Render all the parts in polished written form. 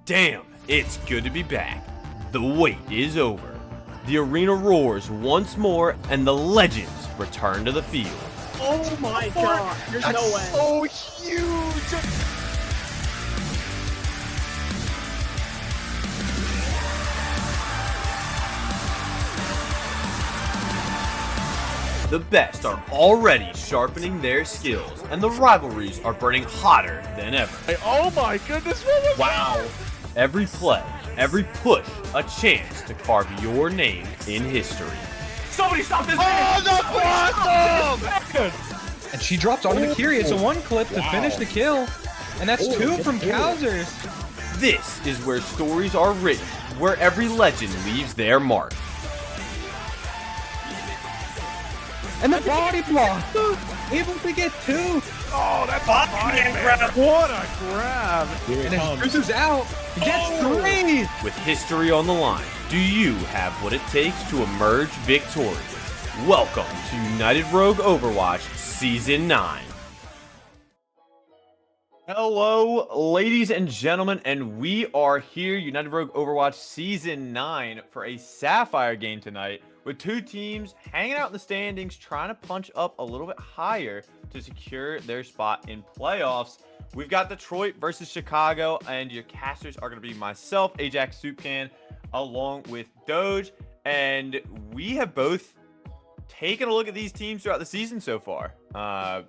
Damn, it's good to be back. The wait is over. The arena roars once more, and the legends return to the field. Oh my god, there's no way. So huge! The best are already sharpening their skills, and the rivalries are burning hotter than ever. Oh my goodness, what was Wow. Every play, every push, a chance to carve your name in history. Somebody stop this man! Oh, that's awesome! And she drops onto Kiri. It's a one clip to finish the kill. And that's two from Kowsers. This is where stories are written, where every legend leaves their mark. And the body block. Able to get two. Oh, that's a fine grab. What a grab! And then Cruises out. He gets three. With history on the line, do you have what it takes to emerge victorious? Welcome to United Rogue Overwatch Season 9. Hello, ladies and gentlemen, and we are here, United Rogue Overwatch Season 9, for a Sapphire game tonight, with two teams hanging out in the standings, trying to punch up a little bit higher to secure their spot in playoffs. We've got Detroit versus Chicago, and your casters are going to be myself, Ajax Soupcan, along with Doge, and we have both taken a look at these teams throughout the season so far.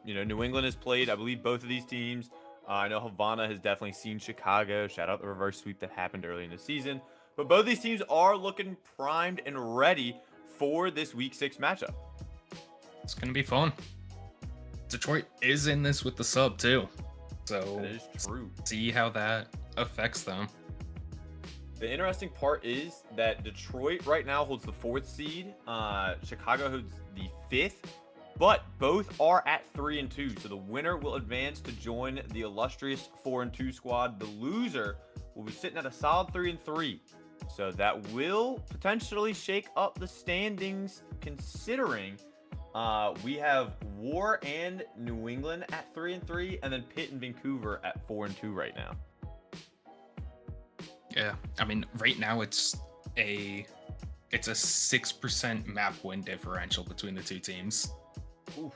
New England has played, I believe, both of these teams. I know Havana has definitely seen Chicago. Shout out the reverse sweep that happened early in the season. But both these teams are looking primed and ready for this Week 6 matchup. It's going to be fun. Detroit is in this with the sub, too. So, That is true. see how that affects them. The interesting part is that Detroit right now holds the 4th seed. Chicago holds the 5th. But both are at 3-2, so the winner will advance to join the illustrious 4-2 squad. The loser will be sitting at a solid 3-3. So that will potentially shake up the standings, considering we have War and New England at 3-3, and then Pitt and Vancouver at 4-2 right now. Yeah, I mean, right now it's a 6% map win differential between the two teams. Oof.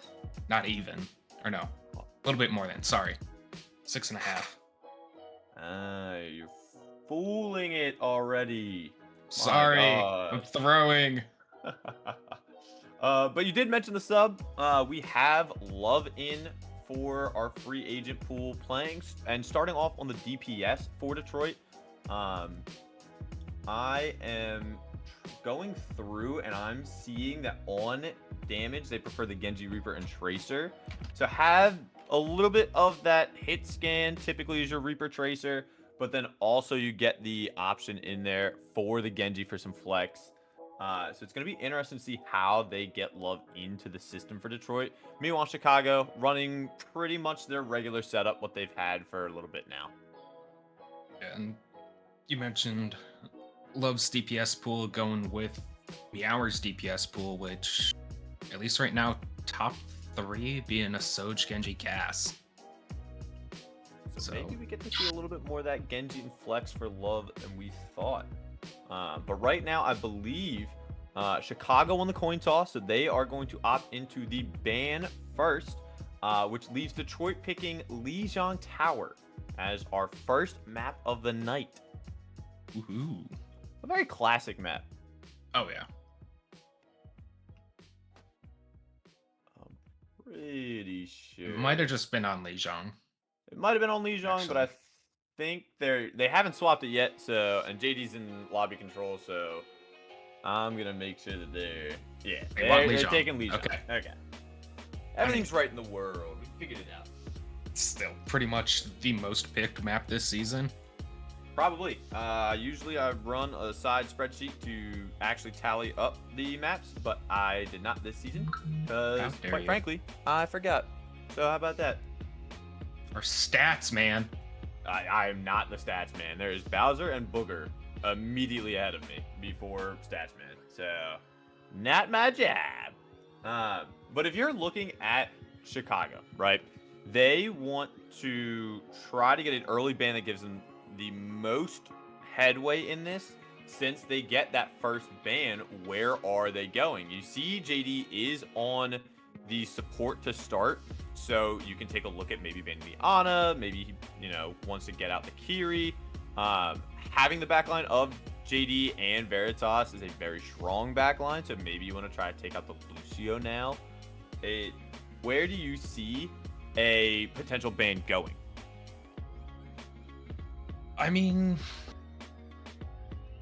Not even, or no, a little bit more than. Sorry, 6.5. You're fooling it already. Sorry, I'm throwing. But you did mention the sub. We have Love in for our free agent pool playing and starting off on the DPS for Detroit. I am going through and I'm seeing that on damage they prefer the Genji, Reaper, and Tracer. So have a little bit of that hit scan typically is your Reaper, Tracer, but then also you get the option in there for the Genji for some flex. So it's going to be interesting to see how they get Love into the system for Detroit. Meanwhile, Chicago running pretty much their regular setup, what they've had for a little bit now. And you mentioned Love's DPS pool going with Meow's DPS pool, which, at least right now, top 3 being a Soj, Genji, Cass. So maybe we get to see a little bit more of that Genji and flex for Love than we thought. But right now, I believe Chicago won the coin toss, so they are going to opt into the ban first, which leaves Detroit picking Lijiang Tower as our first map of the night. Woohoo. A very classic map. Oh, yeah. I'm pretty sure. It might have just been on Lijiang. It might have been on Lijiang, but I think they haven't swapped it yet. So, and JD's in lobby control, so I'm gonna make sure that they're taking Lijiang. Okay. Everything's right in the world. We figured it out. It's still pretty much the most picked map this season. Probably. Usually I run a side spreadsheet to actually tally up the maps, but I did not this season because, quite frankly, I forgot. So how about that? Our stats, man. I am not the stats man. There is Bowser and Booger immediately ahead of me before stats man. So, not my job. But if you're looking at Chicago, right? They want to try to get an early ban that gives them the most headway in this since they get that first ban. Where are they going? You see JD is on the support to start, so you can take a look at maybe banning the Ana, maybe he, wants to get out the Kiri. Having the backline of JD and Veritas is a very strong backline, so maybe you want to try to take out the Lucio now. Where do you see a potential ban going? I mean,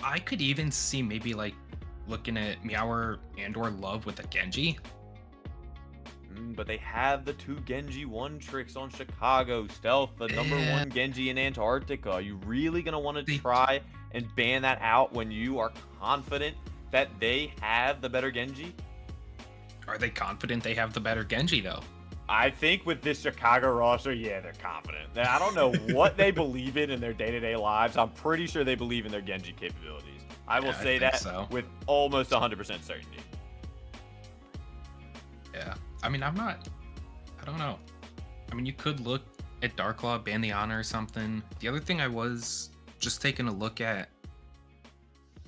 I could even see maybe like looking at Meower and or Love with a Genji. But they have the 2 Genji 1 tricks on Chicago. Stealth, the number 1 Genji in Antarctica. Are you really going to want to try and ban that out when you are confident that they have the better Genji? Are they confident they have the better Genji, though? I think with this Chicago roster, yeah, they're confident. I don't know what they believe in their day-to-day lives. I'm pretty sure they believe in their Genji capabilities. I will say that with almost 100% certainty. Yeah. I mean, I don't know. I mean, you could look at Darklaw, ban the Honor or something. The other thing I was just taking a look at,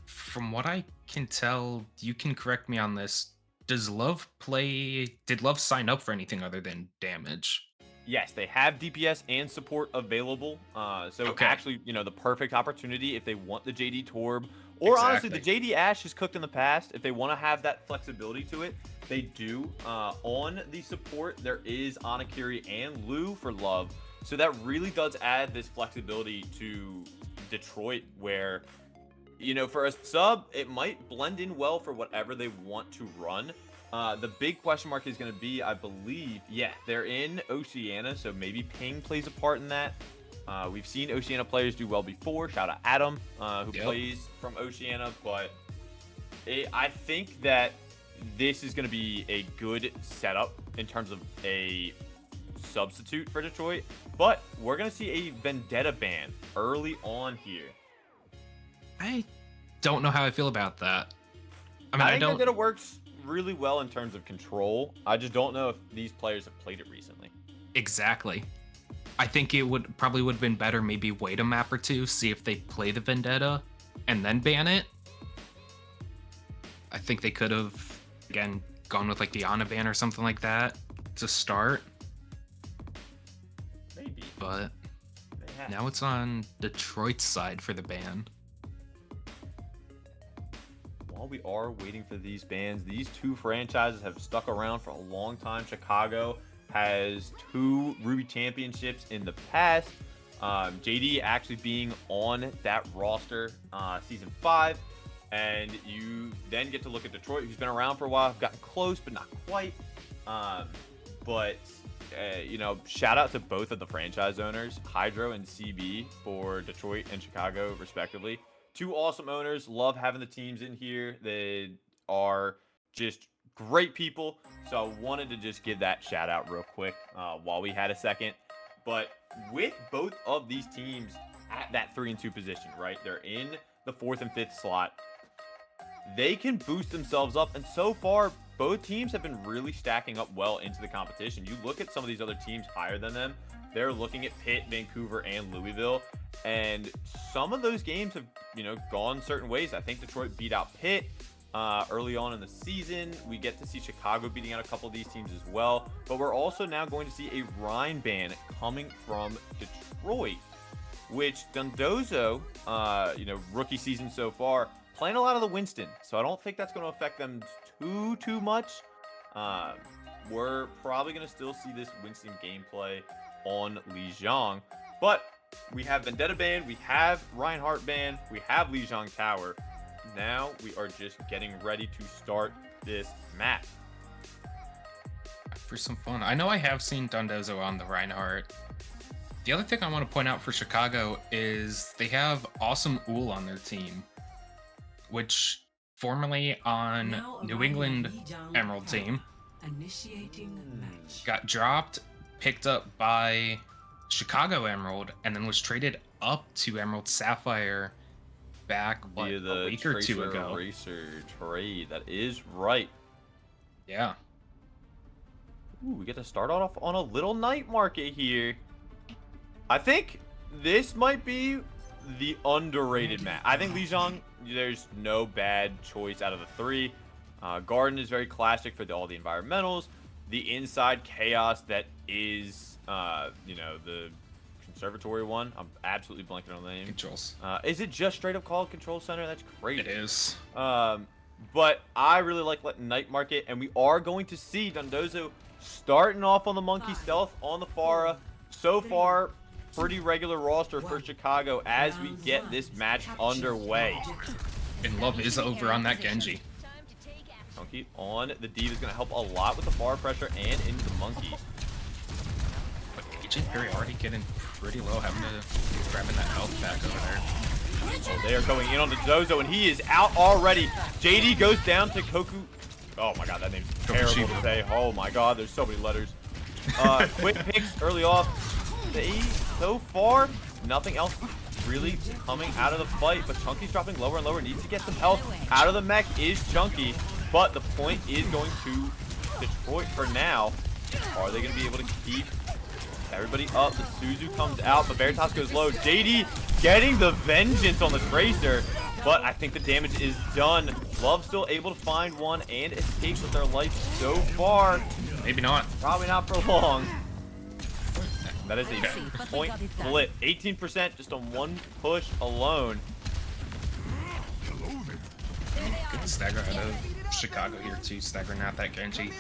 from what I can tell, you can correct me on this, did Love sign up for anything other than damage? Yes, they have DPS and support available. Actually, the perfect opportunity if they want the JD Torb, or honestly, the JD Ashe is cooked in the past. If they want to have that flexibility to it, they do. On the support, there is Anakiri and Lu for Love. So that really does add this flexibility to Detroit where, for a sub, it might blend in well for whatever they want to run. The big question mark is going to be, I believe, they're in Oceania, so maybe ping plays a part in that. We've seen Oceania players do well before. Shout out Adam, who plays from Oceania, but I think that this is going to be a good setup in terms of a substitute for Detroit, but we're going to see a Vendetta ban early on here. I don't know how I feel about that. I mean, I think Vendetta works really well in terms of control. I just don't know if these players have played it recently. Exactly. I think it would have been better maybe wait a map or two, see if they play the Vendetta, and then ban it. I think they could have, again, gone with like the Ana ban or something like that to start. Maybe. But now it's on Detroit's side for the ban. While we are waiting for these bans, these 2 franchises have stuck around for a long time. Chicago has 2 Ruby championships in the past. JD actually being on that roster season 5. And you then get to look at Detroit, who's been around for a while, have gotten close, but not quite. Shout out to both of the franchise owners, Hydro and CB, for Detroit and Chicago, respectively. 2 awesome owners. Love having the teams in here. They are just great people. So I wanted to just give that shout out real quick while we had a second. But with both of these teams at that 3 and 2 position, right? They're in the 4th and 5th slot. They can boost themselves up. And so far, both teams have been really stacking up well into the competition. You look at some of these other teams higher than them. They're looking at Pitt, Vancouver, and Louisville. And some of those games have, gone certain ways. I think Detroit beat out Pitt early on in the season. We get to see Chicago beating out a couple of these teams as well. But we're also now going to see a Rhine ban coming from Detroit, which Dundozo, rookie season so far, playing a lot of the Winston. So I don't think that's going to affect them too much. We're probably going to still see this Winston gameplay on Lijiang. But we have Vendetta ban, we have Reinhardt ban, we have Lijiang Tower. Now we are just getting ready to start this map. For some fun. I know I have seen Dundozo on the Reinhardt. The other thing I want to point out for Chicago is they have awesome Uhl on their team, which formerly on New England Emerald team got dropped, picked up by Chicago Emerald, and then was traded up to Emerald Sapphire back a week or 2 ago. Racer trade. That is right. Yeah. Ooh, we get to start off on a little night market here. I think this might be the underrated map. I think Lijiang, there's no bad choice out of the three. Garden is very classic for all the environmentals. The inside chaos that is, you know, the conservatory one. I'm absolutely blanking on the name. Controls. Is it just straight up called Control Center? That's crazy. It is. But I really like letting Night Market, and we are going to see Dondozo starting off on the Monkey Stealth on the Pharah. So far, pretty regular roster for Chicago as we get this match underway. And Love is over on that Genji. Monkey on the D is going to help a lot with the Pharah pressure and into the Monkey. But Agent Perry already getting pretty low, having to grabbing that health back over there. Oh, they are going in on the Zozo, and he is out already. JD goes down to Koku. Oh my god, that name's terrible to say. Oh my god, there's so many letters. Quick picks early off. So far, nothing else really coming out of the fight, but Chunky's dropping lower and lower. Needs to get some health out of the mech is Chunky, but the point is going to Detroit for now. Are they going to be able to keep everybody up? The Suzu comes out, but Veritas goes low. JD getting the vengeance on the Tracer, but I think the damage is done. Love still able to find one and escape with their life so far. Maybe not. Probably not for long. That is a point split. 18% just on one push alone. Good stagger out of Chicago here too, staggering out that Genji.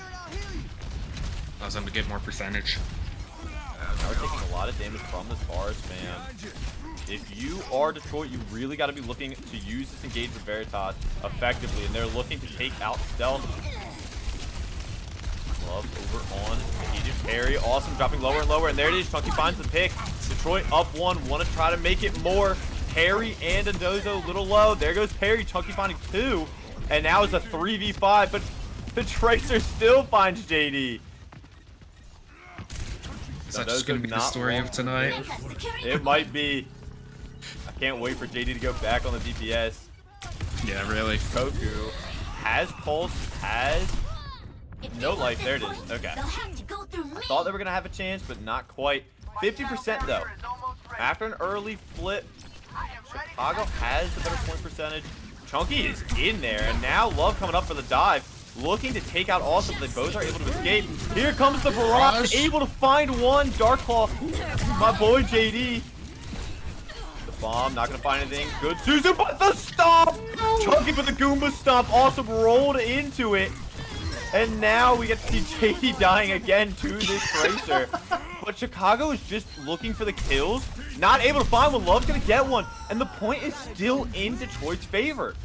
Allows them to get more percentage. Now we're taking a lot of damage from this Forest, man. If you are Detroit, you really got to be looking to use this engage with Veritas effectively, and they're looking to take out Stealth. Love over on Agent Perry. Awesome, dropping lower and lower, and there it is. Chunky finds the pick. Detroit up one. Want to try to make it more. Perry and Dondozo a little low. There goes Perry. Chunky finding two, and now it's a 3v5, but the Tracer still finds JD. Is that just going to be the story of tonight? It might be. I can't wait for JD to go back on the DPS. Yeah, really. Koku has pulse, has no life. There it is. Okay. I thought they were going to have a chance, but not quite. 50% though. After an early flip, Chicago has the better point percentage. Chunky is in there, and now Love coming up for the dive. Looking to take out Awesome, they both are able to escape. Here comes the barrage, able to find one. Darklaw, my boy JD. The bomb, not gonna find anything. Good Suzu, but the stomp! Chunky with the Goomba stomp, Awesome rolled into it. And now we get to see JD dying again to this Tracer. But Chicago is just looking for the kills. Not able to find one. Love's gonna get one. And the point is still in Detroit's favor.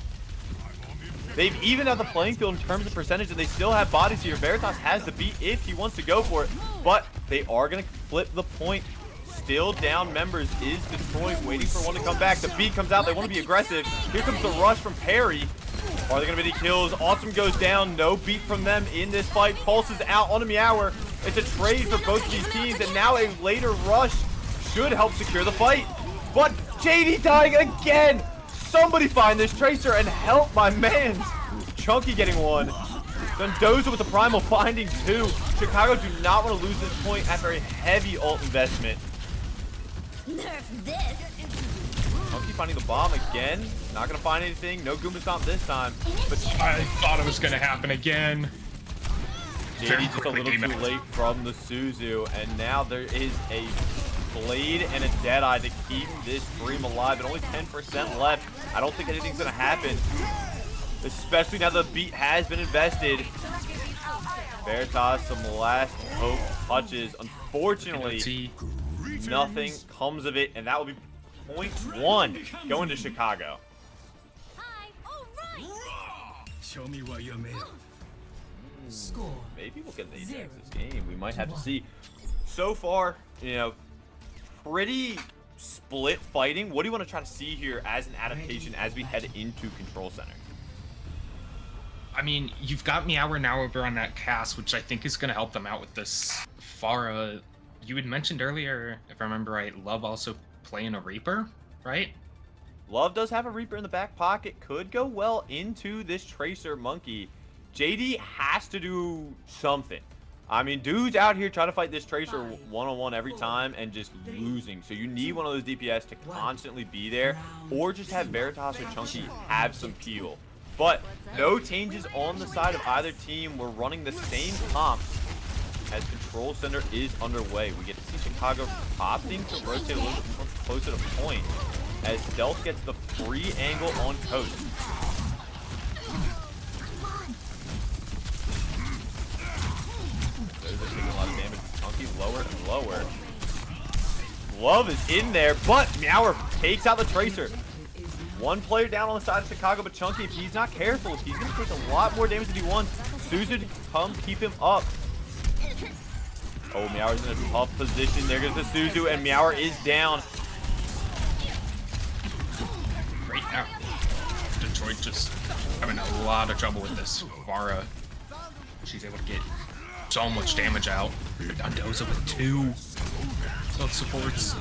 They've evened out the playing field in terms of percentage, and they still have bodies here. Veritas has the beat if he wants to go for it, but they are going to flip the point. Still down members is Detroit, waiting for one to come back. The beat comes out. They want to be aggressive. Here comes the rush from Perry. Are there going to be any kills? Awesome goes down. No beat from them in this fight. Pulse is out on a Meower. It's a trade for both of these teams, and now a later rush should help secure the fight. But JD dying again. Somebody find this Tracer and help my man. Chunky getting one. Dondozo with the Primal finding two. Chicago do not want to lose this point after a heavy ult investment. Chunky finding the bomb again. Not going to find anything. No Goomba Stomp this time. But I thought it was going to happen again. JD just a little too late from the Suzu. And now there is a Blade and a Deadeye to keep this Dream alive, and only 10% left. I don't think anything's gonna happen, especially now the beat has been invested. Veritas, some last hope touches. Unfortunately, nothing comes of it, and that will be point one going to Chicago. Show me what you're made of. Maybe we'll get the Ajax this game. We might have to see. So far, you know, pretty split fighting. What do you want to try to see here as an adaptation as we head into Control Center? I mean, you've got Meower now over on that cast, which I think is going to help them out with this Pharah. You had mentioned earlier, if I remember right, Love also playing a Reaper, right? Love does have a Reaper in the back pocket. Could go well into this Tracer Monkey. JD has to do something. I mean, dude's out here trying to fight this Tracer one-on-one every time and just losing. So you need one of those DPS to constantly be there, or just have Veritas or Chunky have some peel. But no changes on the side of either team. We're running the same comps as Control Center is underway. We get to see Chicago opting to rotate a little bit more closer to point as Stealth gets the free angle on Coast. Those are taking a lot of damage. Chunky lower and lower. Love is in there, but Meower takes out the Tracer. One player down on the side of Chicago, but Chunky, if he's not careful, he's going to take a lot more damage than he wants. Suzu to come keep him up. Oh, Meower's in a tough position. There goes the Suzu, and Meower is down. Right now, Detroit just having a lot of trouble with this. Vara, she's able to get so much damage out. Dondoza with 2 stealth supports.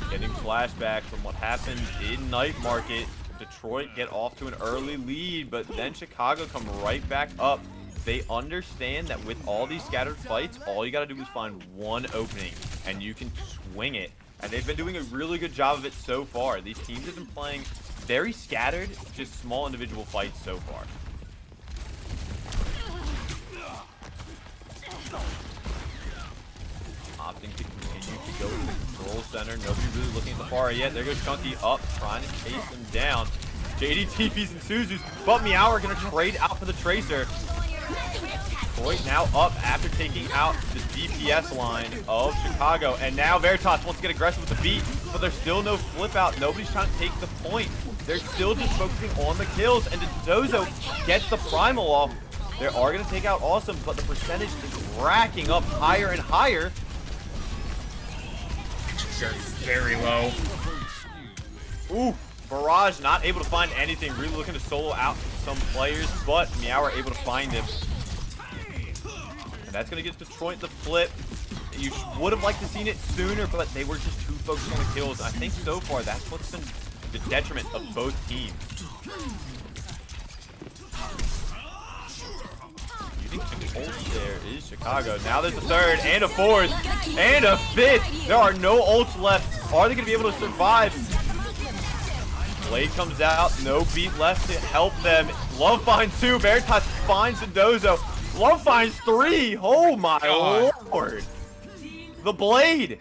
Getting flashback from what happened in Night Market. Detroit get off to an early lead, but then Chicago come right back up. They understand that with all these scattered fights, all you got to do is find one opening, and you can swing it. And they've been doing a really good job of it so far. These teams have been playing very scattered, just small individual fights so far. Opting to continue to go to the Control Center. Nobody really looking at the far yet. There goes Chunky up, trying to chase him down. JD TPs and Suzu's, but Meower gonna trade out for the Tracer. Detroit now up after taking out the DPS line of Chicago, and now Veritas wants to get aggressive with the beat, but there's still no flip out. Nobody's trying to take the point. They're still just focusing on the kills, and Dozo gets the primal off. They are going to take out Awesome, but the percentage is racking up higher and higher. Very low. Ooh, Barrage not able to find anything. Really looking to solo out some players, but Meower able to find him. And that's going to get Detroit the flip. You would have liked to seen it sooner, but they were just too focused on the kills. I think so far that's what's been the detriment of both teams. There is Chicago. Now there's a third and a fourth and a fifth. There are no ults left. Are they going to be able to survive? Blade comes out. No beat left to help them. Love finds 2. Veritas finds Dozo. Love finds 3. Oh my lord. The Blade.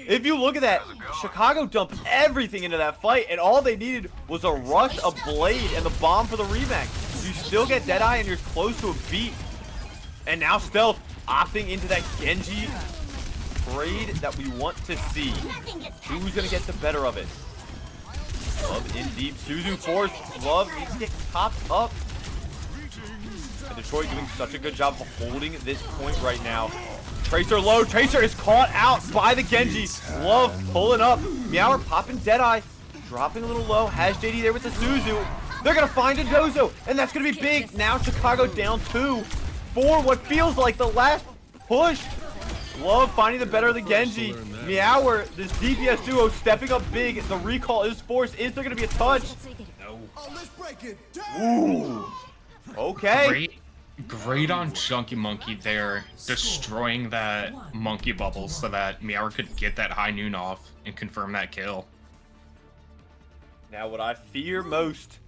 If you look at that, Chicago dumped everything into that fight, and all they needed was a rush, a Blade, and the bomb for the rematch. You still get Deadeye, and you're close to a beat. And now Stealth opting into that Genji trade that we want to see. Who's going to get the better of it? Love in deep. Suzu force. Love needs to get topped up. And Detroit doing such a good job of holding this point right now. Tracer low. Tracer is caught out by the Genji. Love pulling up. Meower popping Deadeye. Dropping a little low. Has JD there with the Suzu. They're going to find a Dozo. And that's going to be big. Now Chicago down 2. For what feels like the last push. Love finding the better of the Genji. Meower, this DPS duo stepping up big. The recall is forced. Is there going to be a touch? No. Ooh. Okay. Great on Chunky Monkey there, destroying that monkey bubble so that Meower could get that high noon off and confirm that kill. Now what I fear most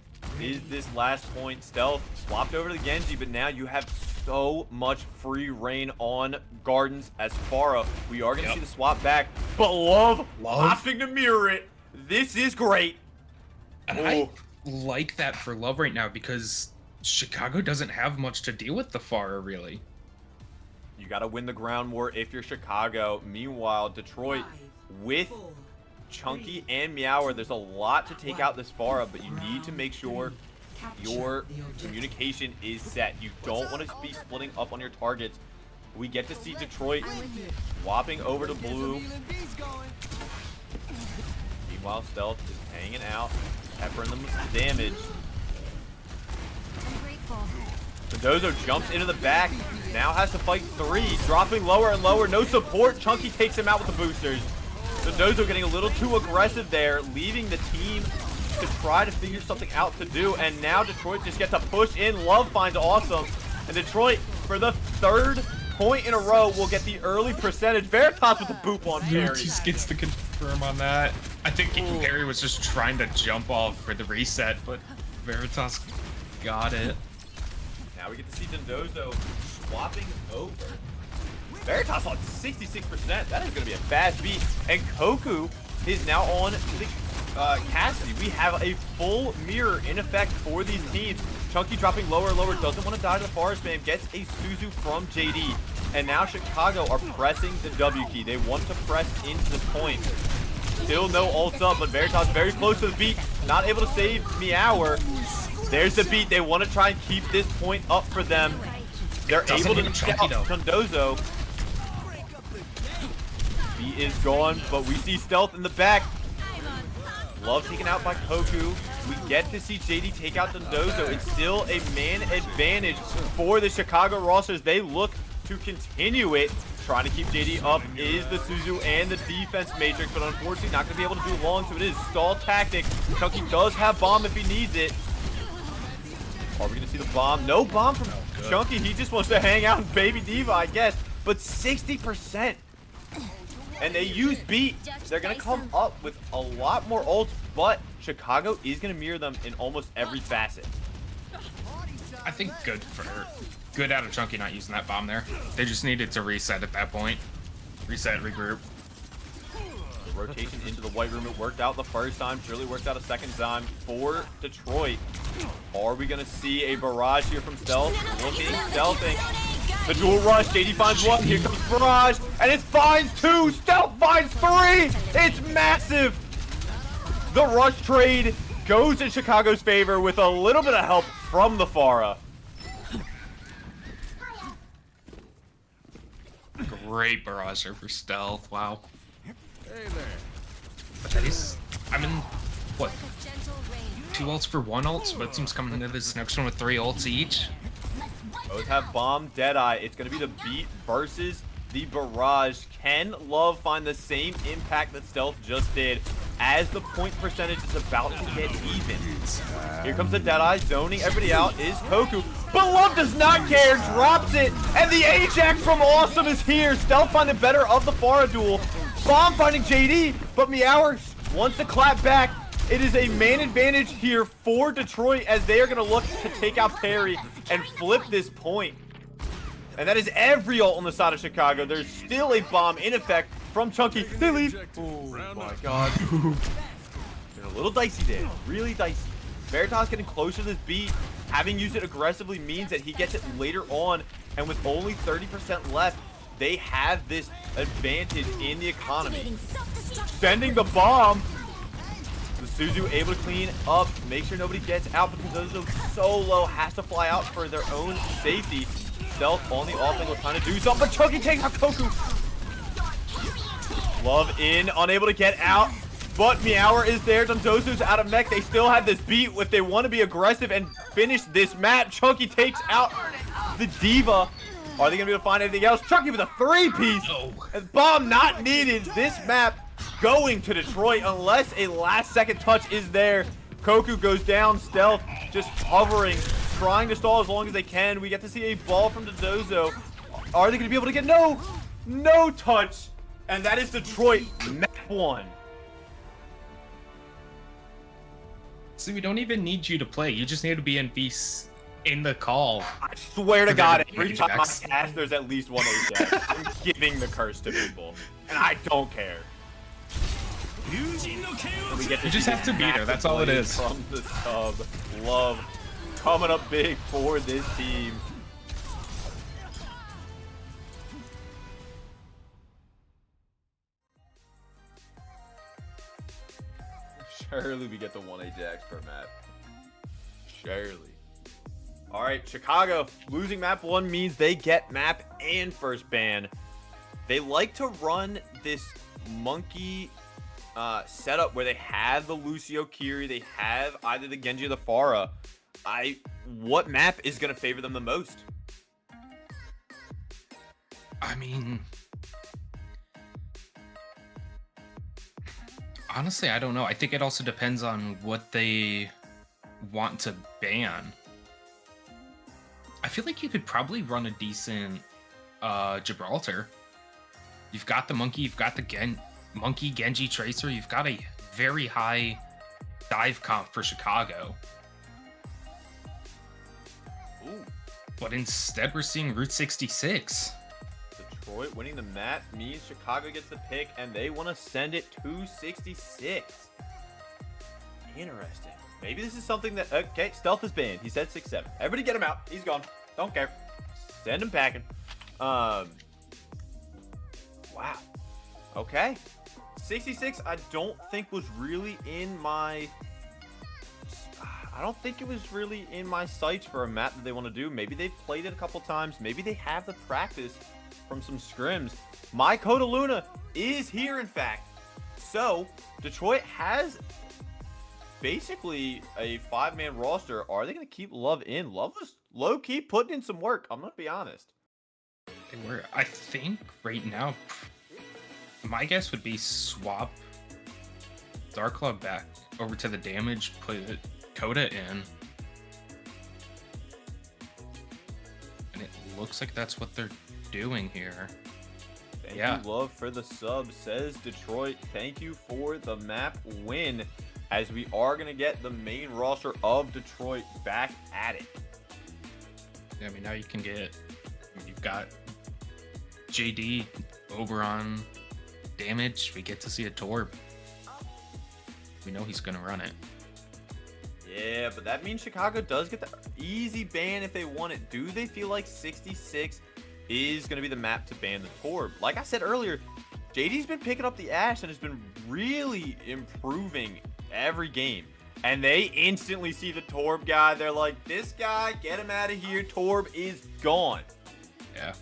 is this last point. Stealth swapped over to the Genji, but now you have so much free reign on Gardens as Pharah. We are going to see the swap back, but Love opting to mirror it. This is great. And I like that for Love right now because Chicago doesn't have much to deal with the Pharah, really. You got to win the ground war if you're Chicago. Meanwhile, Detroit with Chunky and Meower, there's a lot to take out this Pharah, but you need to make sure your communication is set. You don't want to be splitting up on your targets. We get to see Detroit swapping over to blue. Meanwhile, Stealth is hanging out, peppering them with damage. Dozo jumps into the back, now has to fight 3, dropping lower and lower, no support. Chunky takes him out with the boosters. Dozo getting a little too aggressive there, leaving the team to try to figure something out to do, and now Detroit just gets a push in. Love finds Awesome, and Detroit for the third point in a row will get the early percentage. Veritas with the boop on Perry. Just gets to confirm on that. I think Perry was just trying to jump off for the reset, but Veritas got it. Now we get to see Dondozo swapping over. Veritas on 66%. That is going to be a fast beat. And Koku is now on the Cassidy. We have a full mirror in effect for these teams. Chunky dropping lower and lower. Doesn't want to die to the forest spam. Gets a Suzu from JD. And now Chicago are pressing the W key. They want to press into the point. Still no ults up, but Veritas very close to the beat. Not able to save Meower. There's the beat. They want to try and keep this point up for them. They're able to get out Dondozo. Beat is gone, but we see Stealth in the back. Love taken out by Koku. We get to see JD take out Dondozo. It's still a man advantage for the Chicago rosters. They look to continue it. Trying to keep JD up is the Suzu and the defense matrix, but unfortunately not going to be able to do long, so it is stall tactic. Chunky does have bomb if he needs it. Are we going to see the bomb? No bomb from Chunky. He just wants to hang out in Baby Diva, I guess. But 60%. And they use beat. They're going to come up with a lot more ults, but Chicago is going to mirror them in almost every facet. I think good out of Chunky not using that bomb there. They just needed to reset at that point. Reset, regroup. The rotation into the white room, it worked out the first time. Surely worked out a second time for Detroit. Are we going to see a barrage here from Stealth? Looking, stealthing. The dual rush, JD finds one. Here comes barrage, and it finds two. Stealth finds three. It's massive. The rush trade goes in Chicago's favor with a little bit of help from the Pharah. Great barrage for Stealth. Wow. Hey there. I'm in, what, 2 ults for 1 ult? But team's coming into this next one with 3 ults each. Both have bomb, Deadeye. It's going to be the beat versus the barrage. Can Love find the same impact that Stealth just did as the point percentage is about to get even? Here comes the Deadeye, zoning everybody out is Koku. But Love does not care, drops it, and the Ajax from Awesome is here. Stealth finding better of the Pharah duel. Bomb finding JD, but Meower wants to clap back. It is a man advantage here for Detroit as they are going to look to take out Perry and flip this point. And that is every ult on the side of Chicago. There's still a bomb in effect from Chunky. They leave. Oh my god. Been a little dicey there. Really dicey. Veritas getting closer to this beat. Having used it aggressively means that he gets it later on. And with only 30% left, they have this advantage in the economy. Sending the bomb. The Suzu able to clean up, make sure nobody gets out because those are so low, has to fly out for their own safety. Stealth on the off angle trying to do something, but Chunky takes out Koku. Love in, unable to get out, but Meower is there. Dondozo's out of mech. They still have this beat if they want to be aggressive and finish this map. Chunky takes out the Diva. Are they going to be able to find anything else? Chunky with a 3-piece. No. And bomb not needed. This map going to Detroit unless a last-second touch is there. Koku goes down. Stealth just hovering, trying to stall as long as they can. We get to see a ball from Dondozo. Are they going to be able to get no touch? And that is Detroit map 1. See, we don't even need you to play. You just need to be in the call. I swear to God, every time I cast, there's at least one Ajax. I'm giving the curse to people, and I don't care. We get You just have to beat her. That's all it is. From the sub, Love coming up big for this team. Surely we get the 1 Ajax per map. Surely. All right, Chicago losing map 1 means they get map and first ban. They like to run this monkey setup where they have the Lucio Kiri, they have either the Genji or the Pharah. What map is going to favor them the most? I mean, honestly, I don't know. I think it also depends on what they want to ban. feel like you could probably run a decent Gibraltar. You've got the Monkey, you've got the Monkey Genji Tracer, you've got a very high dive comp for Chicago. Ooh. But instead, we're seeing Route 66. Detroit winning the map means Chicago gets the pick, and they want to send it to 66. Interesting. Maybe this is something that... Okay, Stealth is banned. He said 6-7. Everybody get him out. He's gone. Don't care. Send him packing. Wow. Okay. 66, I don't think was really in my... I don't think it was really in my sights for a map that they want to do. Maybe they've played it a couple times. Maybe they have the practice from some scrims. My Coda Luna is here, in fact. So, Detroit has basically a 5-man roster. Are they going to keep Love in? Love was low-key putting in some work. I'm going to be honest. They were, I think, right now, my guess would be swap Dark Club back over to the damage, put Coda in. And it looks like that's what they're doing here. Thank you, Love, for the sub, says Detroit. Thank you for the map win, as we are going to get the main roster of Detroit back at it. Yeah, I mean, now you can get, you've got JD over on damage. We get to see a Torb. We know he's going to run it. Yeah, but that means Chicago does get the easy ban if they want it. Do they feel like 66 is going to be the map to ban the Torb? Like I said earlier, JD's been picking up the Ash and has been really improving every game. And they instantly see the Torb guy. They're like, this guy, get him out of here. Torb is gone. Yeah.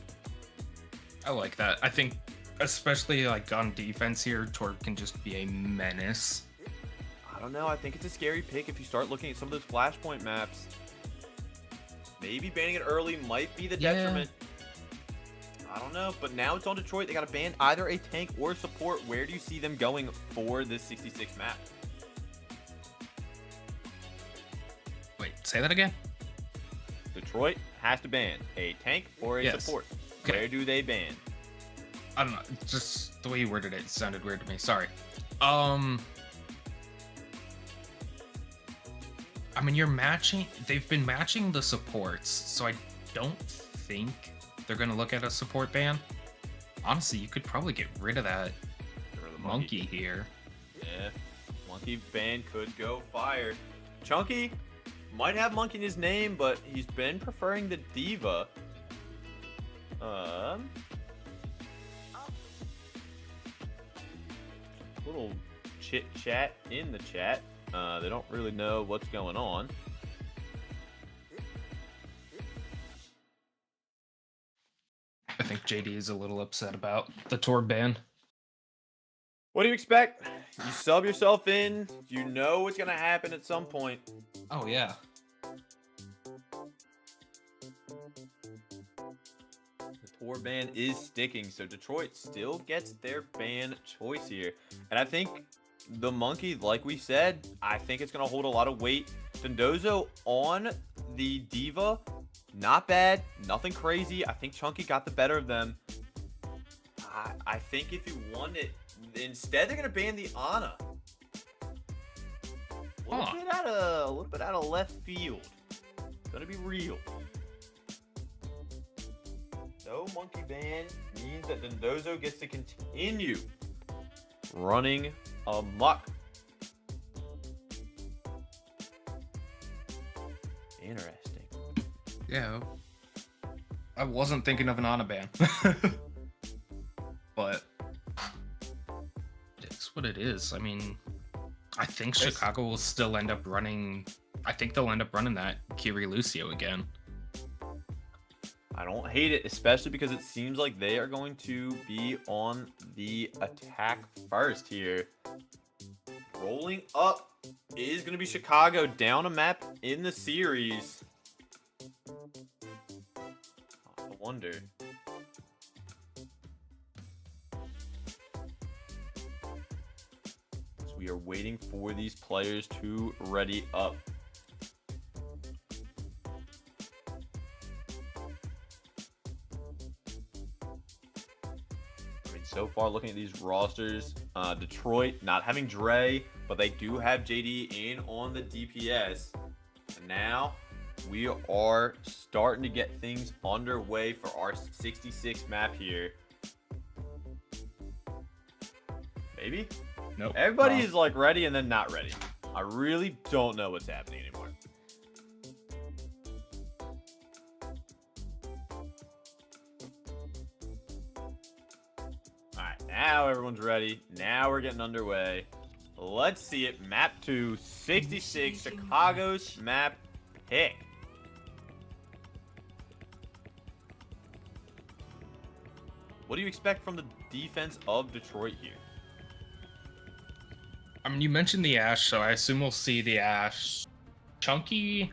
I like that. I think, especially like on defense here, Torb can just be a menace. I don't know. I think it's a scary pick if you start looking at some of those Flashpoint maps. Maybe banning it early might be the detriment. I don't know. But now it's on Detroit. They got to ban either a tank or a support. Where do you see them going for this 66 map? Wait, say that again? Detroit has to ban a tank or a support. Okay. Where do they ban? I don't know. Just the way you worded it sounded weird to me. Sorry. I mean, they've been matching the supports, so I don't think they're going to look at a support ban. Honestly, you could probably get rid of that monkey here. Yeah, Monkey ban could go fire. Chunky might have Monkey in his name, but he's been preferring the Diva. Little chit chat in the chat. They don't really know what's going on. I think JD is a little upset about the Torb ban. What do you expect? You sub yourself in, you know what's going to happen at some point. Oh, yeah. The Torb ban is sticking, so Detroit still gets their ban choice here. And I think the Monkey, like we said, I think it's going to hold a lot of weight. Dondozo on the Diva, not bad, nothing crazy. I think Chunky got the better of them. I think if you want it, instead they're going to ban the Ana. A little bit out of left field. Gonna be real. No monkey ban means that Dondozo gets to continue running amok. Interesting. Yeah. I wasn't thinking of an Ana ban. But it's what it is. I mean, I think Chicago will still end up running. I think they'll end up running that Kiri Lucio again. I don't hate it, especially because it seems like they are going to be on the attack first here. Rolling up is going to be Chicago, down a map in the series. I wonder. So we are waiting for these players to ready up. so far, looking at these rosters, Detroit not having Dre, but they do have JD in on the DPS. And now we are starting to get things underway for our 66 map here. Maybe? Nope. Everybody wrong. is like ready and then not ready. I really don't know what's happening anymore. Alright, now everyone's ready. Now we're getting underway. Let's see it. Map 2, 66, Chicago's map pick. What do you expect from the defense of Detroit here? I mean, you mentioned the Ash, so I assume we'll see the Ash. Chunky.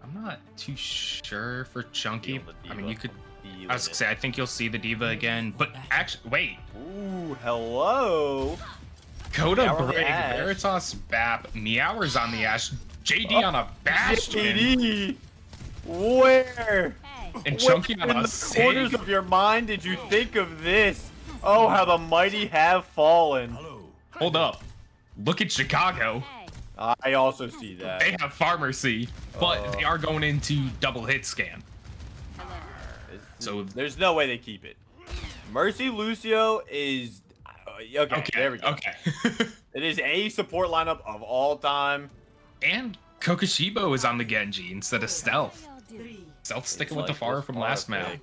I'm not too sure for Chunky. Feel the I mean, diva. you could. Feel I was gonna say, I think you'll see the Diva again, but actually, wait. Ooh, hello. Coda Meow on the Brig, Ash. Veritas Bap, Meowers on the Ash, JD on a Bastion, JD, where? and Chunky Where on in a the corners Sig. of your mind did you think of this? Oh, how the mighty have fallen. Hold up. Look at Chicago. I also see that. They have Pharmacy, but they are going into double hit scan. So There's no way they keep it. Mercy Lucio is okay. There we go. Okay. It is a support lineup of all time. And Kokoshibo is on the Genji instead of Stealth. Stealth sticking with the Like Pharah this from Pharah last map. pick.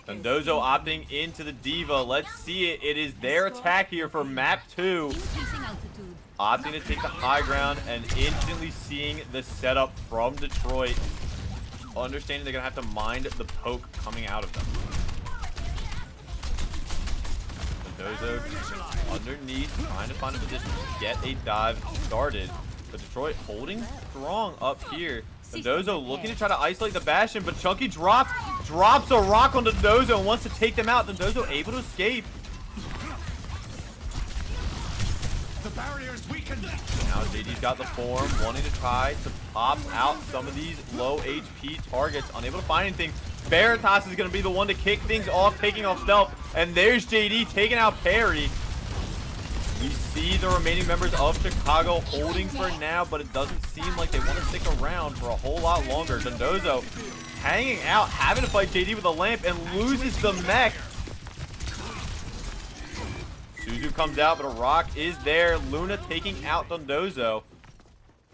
Dondozo opting into the Diva. Let's see it. It is their attack here for map 2. Opting to take the high ground and instantly seeing the setup from Detroit. Understanding they're going to have to mind the poke coming out of them. Dondozo underneath, trying to find a position to get a dive started. But Detroit holding strong up here. Dondozo looking to try to isolate the Bastion, but Chunky drops a rock on Dondozo and wants to take them out. Dondozo able to escape. The barrier is weakened. Now JD's got the form, wanting to try to pop out some of these low HP targets. Unable to find anything. Veritas is going to be the one to kick things off, taking off stealth. And there's JD taking out Perry. We see the remaining members of Chicago holding for now, but it doesn't seem like they want to stick around for a whole lot longer. Dondozo hanging out, having to fight JD with a lamp, and loses the mech. Suzu comes out, but a rock is there. Luna taking out Dondozo.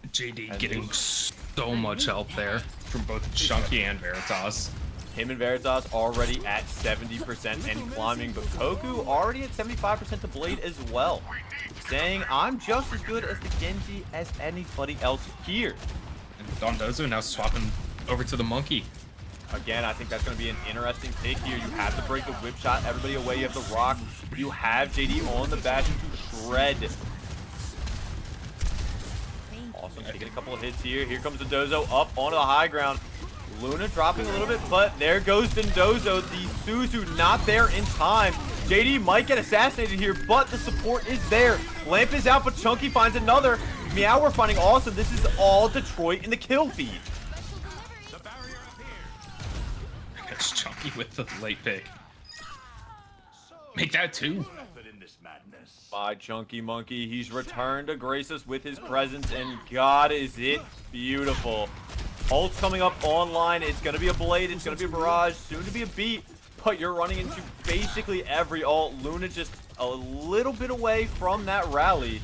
JD And getting so much help there from both Chunky and Veritas. Him and Veritas already at 70% and climbing, but Koku already at 75% to Blade as well. Saying, I'm just as good as the Genji as anybody else here. And Dondozo now swapping over to the Monkey. Again, I think that's going to be an interesting pick here. You have to break the whip shot, everybody away. You have the rock. You have JD on the Bastion to shred. Awesome, taking a couple of hits here. Here comes Dondozo up onto the high ground. Luna dropping a little bit, but there goes Dondozo. The Suzu not there in time. JD might get assassinated here, but the support is there. Lamp is out, but Chunky finds another. Meow, we're finding awesome. This is all Detroit in the kill feed. That's Chunky with the late pick. Make that 2. By Chunky Monkey, he's returned to grace us with his presence, and God, is it beautiful. Ult's coming up online. It's going to be a Blade. It's going to be a Barrage. Soon to be a Beat. But you're running into basically every ult. Luna just a little bit away from that rally.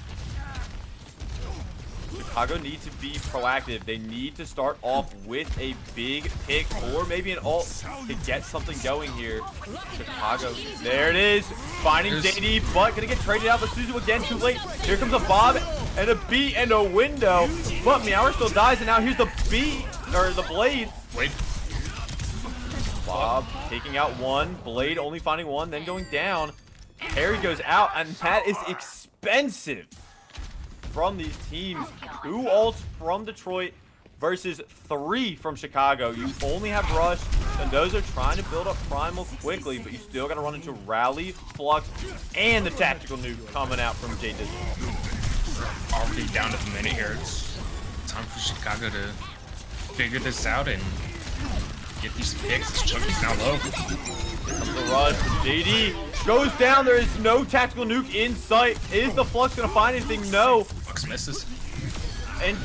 Chicago needs to be proactive. They need to start off with a big pick or maybe an ult to get something going here. Chicago, there it is. Finding JD, but gonna get traded out. But Suzu again, too late. Here comes a Bob and a beat and a window. But Meower still dies, and now here's the beat, or the Blade. Wait. Bob taking out one. Blade only finding one, then going down. Harry goes out, and that is expensive from these teams. 2 ults from Detroit versus 3 from Chicago. You only have Rush, and those are trying to build up Primal quickly, but you still got to run into Rally, Flux, and the tactical nuke coming out from J Dizzle. Already down to the minute here. It's time for Chicago to figure this out and get these picks. Chunky's now low. Comes the rush. JD goes down. There is no tactical nuke in sight. Is the Flux going to find anything? No. Flux misses. And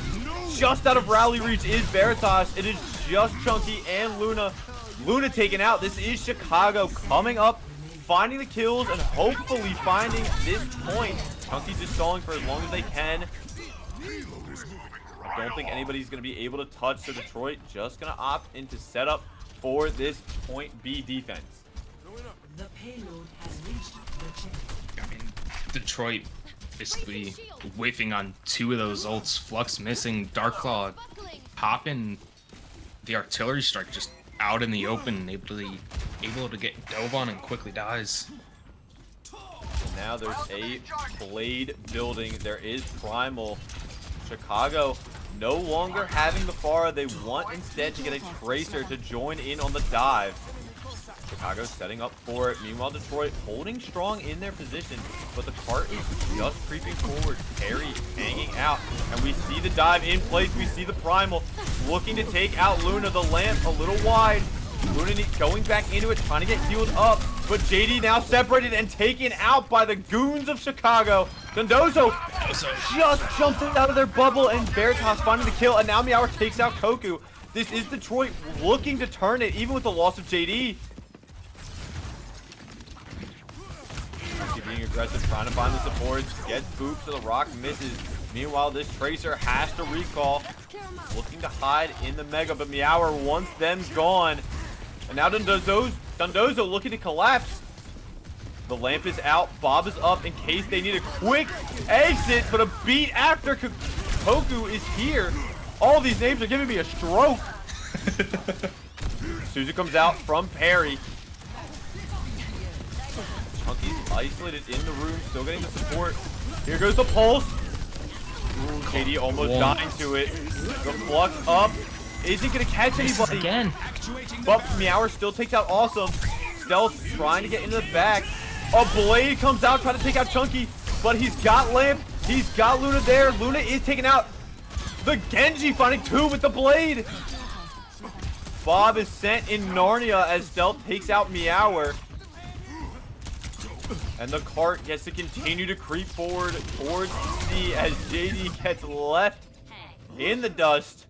just out of rally reach is Veritas. It is just Chunky and Luna. Luna taken out. This is Chicago coming up, finding the kills, and hopefully finding this point. Chunky's just stalling for as long as they can. I don't think anybody's going to be able to touch, so Detroit just going to opt into setup for this point B defense. The payload has reached the check. I mean, Detroit basically whiffing on 2 of those ults. Flux missing, Darklaw popping the artillery strike just out in the open, able to get dove on and quickly dies. And now there's a Blade building. There is Primal. Chicago no longer having the Pharah. They want instead to get a Tracer to join in on the dive. Chicago setting up for it. Meanwhile, Detroit holding strong in their position, but the cart is just creeping forward. Terry hanging out, and we see the dive in place. We see the Primal looking to take out Luna. The lamp a little wide. Luna going back into it, trying to get healed up, but JD now separated and taken out by the goons of Chicago. Dondozo just jumps out of their bubble, and Veritas finding the kill, and now Meower takes out Koku. This is Detroit looking to turn it, even with the loss of JD. Being aggressive, trying to find the supports, gets booped to the rock, misses. Meanwhile, this Tracer has to recall, looking to hide in the Mega, but Meower wants them gone. And now Dondozo looking to collapse. The lamp is out, Bob is up in case they need a quick exit, but a beat after Koku is here. All these names are giving me a stroke. Suzu comes out from Perry. Chunky's isolated in the room, still getting the support. Here goes the pulse. Ooh, KD almost dying to it. The Flux up. Isn't going to catch anybody. Again. But Meower still takes out Awesome. Stealth trying to get into the back. A Blade comes out trying to take out Chunky, but he's got Lamp. He's got Luna there. Luna is taken out. The Genji finding 2 with the Blade. Bob is sent in Narnia as Stealth takes out Meower. And the cart gets to continue to creep forward towards C as JD gets left in the dust.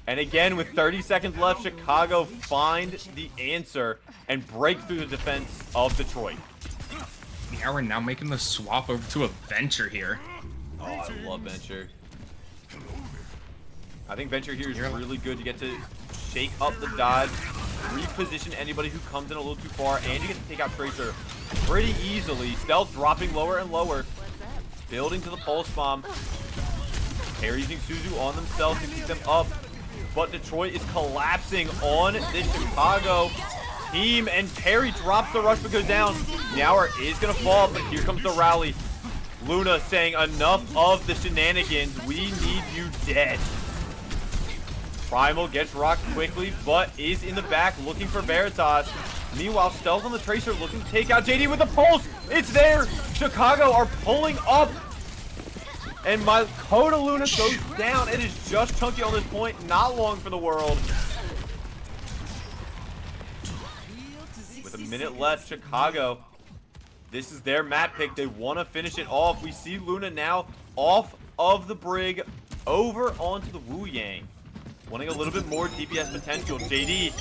And again, with 30 seconds left, Chicago find the answer and break through the defense of Detroit. Yeah, we're now making the swap over to a Venture here. Oh, I love Venture. I think Venture here is really good. You get to shake up the dive, reposition anybody who comes in a little too far, and you get to take out Tracer pretty easily. Stealth dropping lower and lower, building to the pulse bomb. Perry using Suzu on themselves to keep them up, but Detroit is collapsing on this Chicago team, and Perry drops the rush but goes down. Meower is gonna fall, but here comes the rally. Luna saying enough of the shenanigans. We need you dead. Primal gets rocked quickly, but is in the back looking for Veritas. Meanwhile, Stealth on the Tracer looking to take out JD with a pulse. It's there. Chicago are pulling up. And my Coda Luna goes down. It is just Chunky on this point. Not long for the world. With a minute left, Chicago. This is their map pick. They want to finish it off. We see Luna now off of the Brig over onto the Wu Yang. Wanting a little bit more DPS potential. JD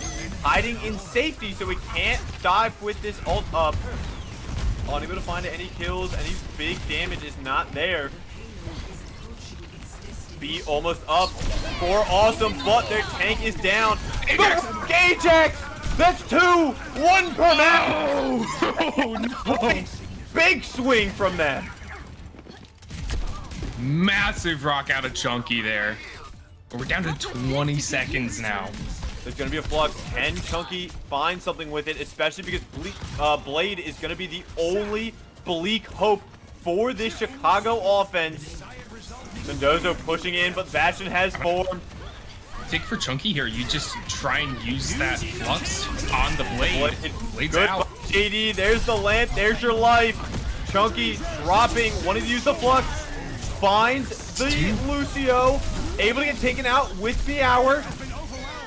hiding in safety so he can't dive with this ult up. Unable to find any kills. Any big damage is not there. B almost up for Awesome, but their tank is down. Ajax! That's 2! 1 per map! Oh, no! Big swing from them. Massive rock out of Chunky there. We're down to 20 seconds now. There's going to be a flux. Can Chunky find something with it, especially because Blade is going to be the only bleak hope for this Chicago offense. Mendoza pushing in, but Bastion has formed. Take for Chunky here, you just try and use that flux on the Blade. Blade's Good out. JD, there's the lamp, there's your life. Chunky dropping, wanting to use the flux. Finds the Lucio, able to get taken out with the hour.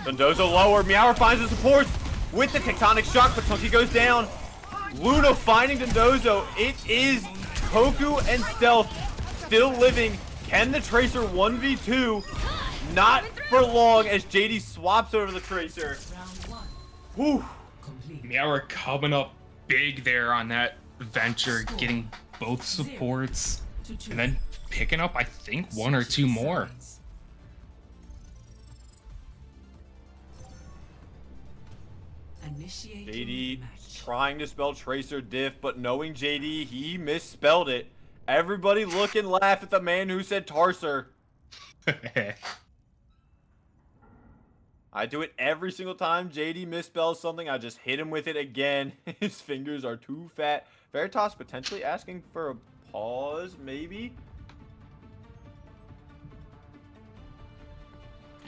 Dondozo lower. Meower finds the supports with the tectonic shock, but Chunky goes down. Luna finding Dondozo. It is Koku and Stealth still living. Can the Tracer 1v2? Not for long as JD swaps over the Tracer. Whew. Meower coming up big there on that venture, getting both supports, and then picking up, I think, 1 or 2 more. JD trying to spell Tracer diff, but knowing JD, he misspelled it. Everybody look and laugh at the man who said Tarser. I do it every single time JD misspells something. I just hit him with it again. His fingers are too fat. Veritas potentially asking for a pause, maybe?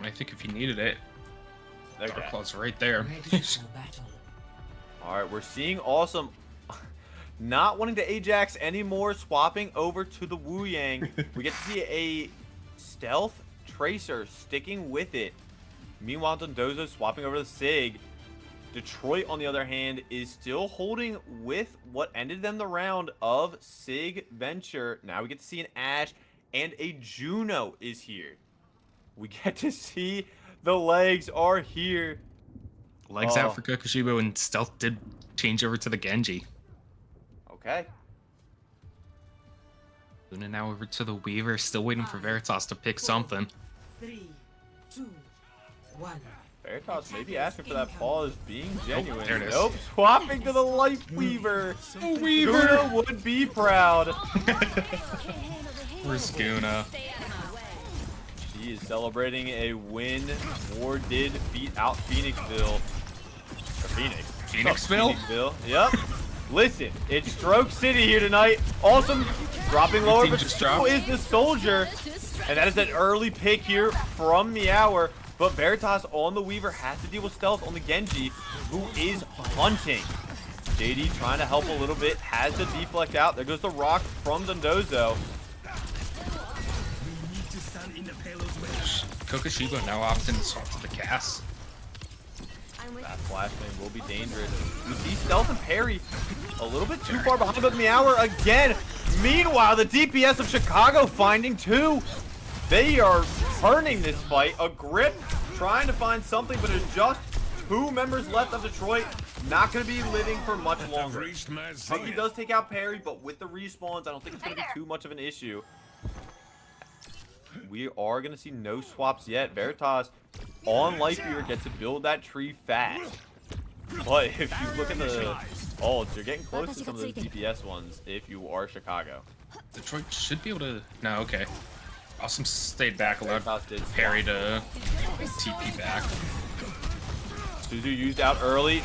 I think if he needed it, Okay. Dark Claw's right there. All right, we're seeing Awesome not wanting to Ajax anymore, swapping over to the Wu Yang. We get to see a Stealth Tracer sticking with it. Meanwhile, Dondozo swapping over to Sig. Detroit, on the other hand, is still holding with what ended them the round of Sig Venture. Now we get to see an Ashe, and a Juno is here. We get to see the legs are here. Legs out for Kokushibo, and Stealth did change over to the Genji. Okay. Luna now over to the Weaver, still waiting for Veritas to pick something. 3, 2, 1. Veritas maybe asking for that pause, being genuine. there it is. Nope, swapping to the Light Weaver. Guna would be proud. Where's Guna? She is celebrating a win. War did beat out Phoenixville. Or Phoenix. Phoenixville? Phoenixville. Yep. Listen, it's Stroke City here tonight. Awesome. Dropping lower, but so is the Soldier. And that is an early pick here from Meower. But Veritas on the Weaver has to deal with Stealth on the Genji, who is hunting. JD trying to help a little bit, has the deflect out. There goes the rock from Dondozo. Kokushibo now opting to swap to the Cass. That flashbang will be dangerous. We see Stealth and Parry a little bit too far behind, but Meower again. Meanwhile, the DPS of Chicago finding 2. They are turning this fight. A grip, trying to find something, but there's just 2 members left of Detroit. Not going to be living for much longer. Chunky does take out Parry, but with the respawns, I don't think it's going to be too much of an issue. We are going to see no swaps yet. Veritas on Life Viewer gets to build that tree fast. But if you look at the ults, you're getting close to some of those DPS ones if you are Chicago. Detroit should be able to... No, okay. Awesome stayed back, allowed Veritas did Parry to TP back. Suzu used out early.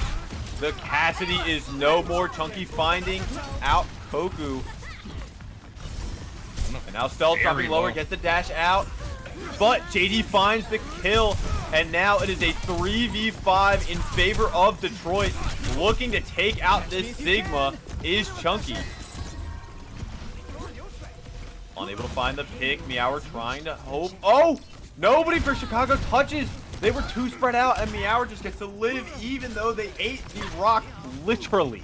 The Cassidy is no more. Chunky finding out Koku. And now Stealth dropping lower, gets the dash out. But JD finds the kill. And now it is a 3v5 in favor of Detroit. Looking to take out this Sigma is Chunky. Unable to find the pick. Meower trying to hope. Oh! Nobody for Chicago touches. They were too spread out, and Meower just gets to live even though they ate the rock literally.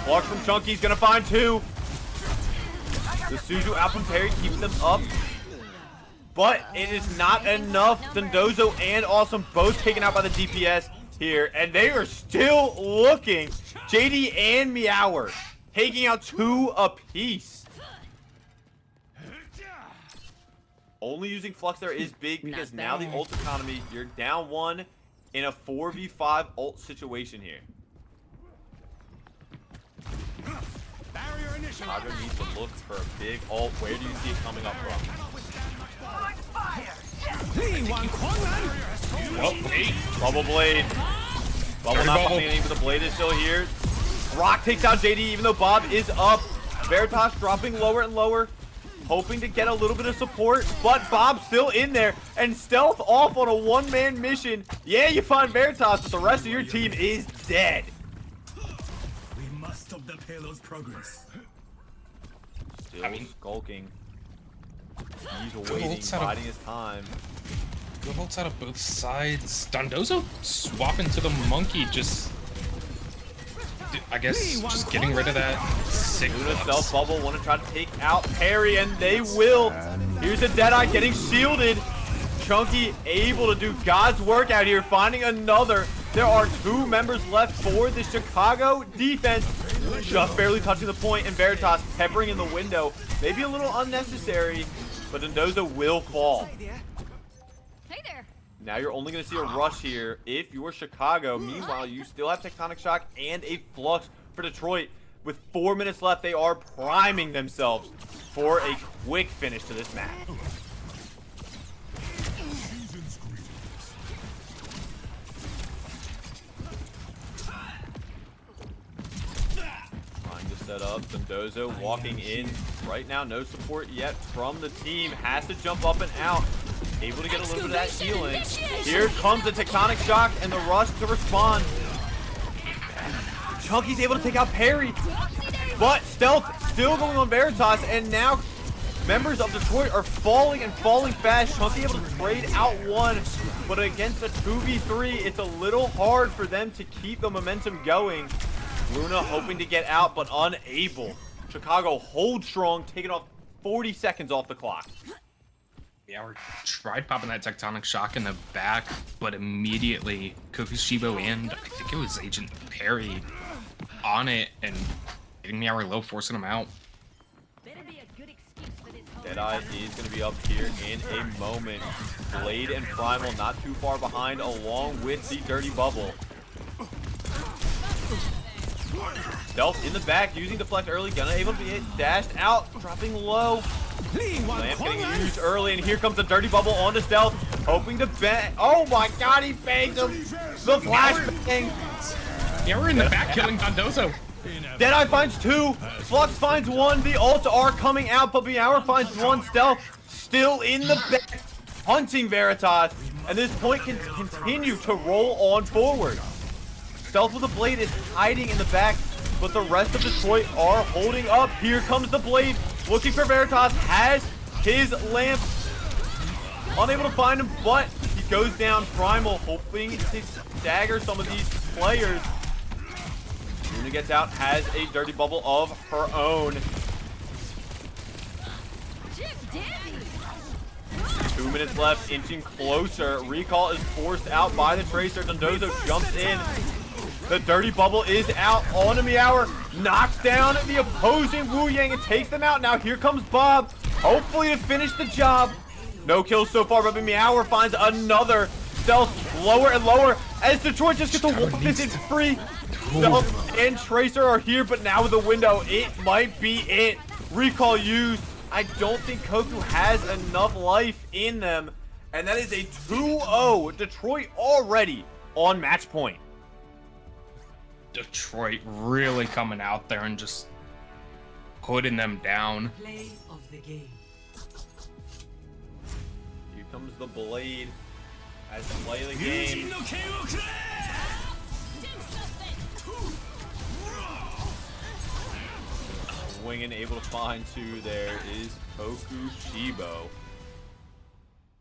Block from Chunky's gonna find 2. The Suzu out from Parry keeps them up. But it is not enough. Dondozo and Awesome both taken out by the DPS here. And they are still looking. JD and Meower taking out 2 apiece. Only using Flux there is big because now the ult economy, you're down 1 in a 4v5 ult situation here. Chicago needs to look for a big ult. Where do you see it coming up from? Oh, wait. Bubble Blade. Bubble not finding any, but the Blade is still here. Rock takes out JD even though Bob is up. Veritas dropping lower and lower. Hoping to get a little bit of support, but Bob's still in there. And Stealth off on a 1-man mission. Yeah, you find Veritas, but the rest of your team is dead. We must stop the payload's progress. Still skulking. He's waiting, biding his time. Good ults out of both sides. Dondozo swapping to the monkey, just I guess just getting rid of that sick Luna flux. self bubble, want to try to take out Perry, and they will. Here's a Deadeye getting shielded. Chunky able to do God's work out here, finding another. There are 2 members left for the Chicago defense. Just barely touching the point, and Veritas peppering in the window. Maybe a little unnecessary, but Dondozo will fall. Hey there. Now you're only going to see a rush here if you're Chicago. Meanwhile, you still have Tectonic Shock and a Flux for Detroit. With 4 minutes left, they are priming themselves for a quick finish to this match. Trying to set up. Dondozo walking in. Right now, no support yet from the team. Has to jump up and out. Able to get a little bit of that healing. Here comes the Tectonic Shock and the rush to respond. Chunky's able to take out Perry, but Stealth still going on Veritas, and now members of Detroit are falling and falling fast. Chunky able to trade out one, but against a 2v3, it's a little hard for them to keep the momentum going. Luna hoping to get out, but unable. Chicago hold strong, taking off 40 seconds off the clock. Yeah, we tried popping that Tectonic Shock in the back, but immediately Kokushibo and I think it was Agent Perry on it and getting the hour low, forcing him out. Deadeye is going to be up here in a moment. Blade and Primal not too far behind, along with the Dirty Bubble. Stealth in the back, using Deflect early, gonna able to be hit, dashed out, dropping low. Lamp getting used early, and here comes the Dirty Bubble onto Stealth, hoping to bang. Oh my god, he banged him! The flashbang! Yeah, we're in the back killing Dondozo. Deadeye finds 2, Flux finds 1, the ults are coming out, but Meower finds 1, Stealth still in the back, hunting Veritas, and this point can continue to roll on forward. Stealth with the Blade is hiding in the back, but the rest of Detroit are holding up. Here comes the Blade, looking for Veritas, has his lamp, unable to find him, but he goes down. Primal hoping to stagger some of these players. Luna gets out, has a Dirty Bubble of her own. 2 minutes left, inching closer. Recall is forced out by the Tracer. Dondozo jumps in. The Dirty Bubble is out on a Meower. Knocks down the opposing Wu Yang and takes them out. Now here comes Bob, hopefully to finish the job. No kills so far, but Meower finds another. Stealth lower and lower as Detroit just gets a walk this. It's free. Stealth and Tracer are here, but now with the window, it might be it. Recall used. I don't think Koku has enough life in them. And that is a 2-0. Detroit already on match point. Detroit really coming out there and just putting them down. Play of the game. Here comes the Blade as to play the game. Winging able to find 2 there is Kokushibo.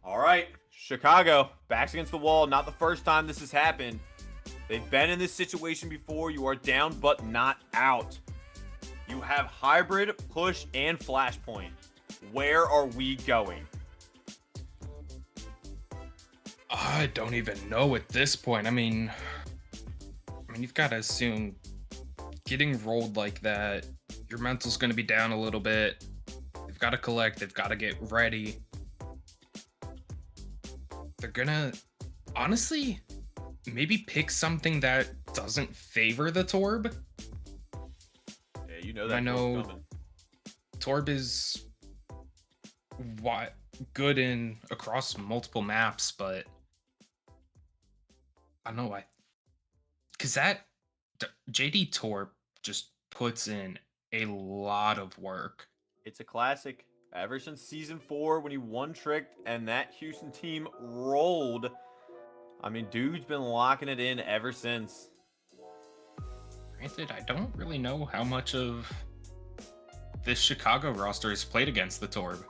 All right, Chicago, backs against the wall. Not the first time this has happened. They've been in this situation before. You are down but not out. You have hybrid, push, and flashpoint. Where are we going? I don't even know at this point. I mean, you've got to assume getting rolled like that, your mental's going to be down a little bit. They've got to collect. They've got to get ready. They're going to, honestly, maybe pick something that doesn't favor the Torb. Yeah, you know that. I know Torb is good in across multiple maps, but I don't know why. Because that JD Torb just puts in a lot of work. It's a classic. Ever since season 4 when he one-tricked and that Houston team rolled. I mean, dude's been locking it in ever since. Granted, I don't really know how much of this Chicago roster has played against the Torb.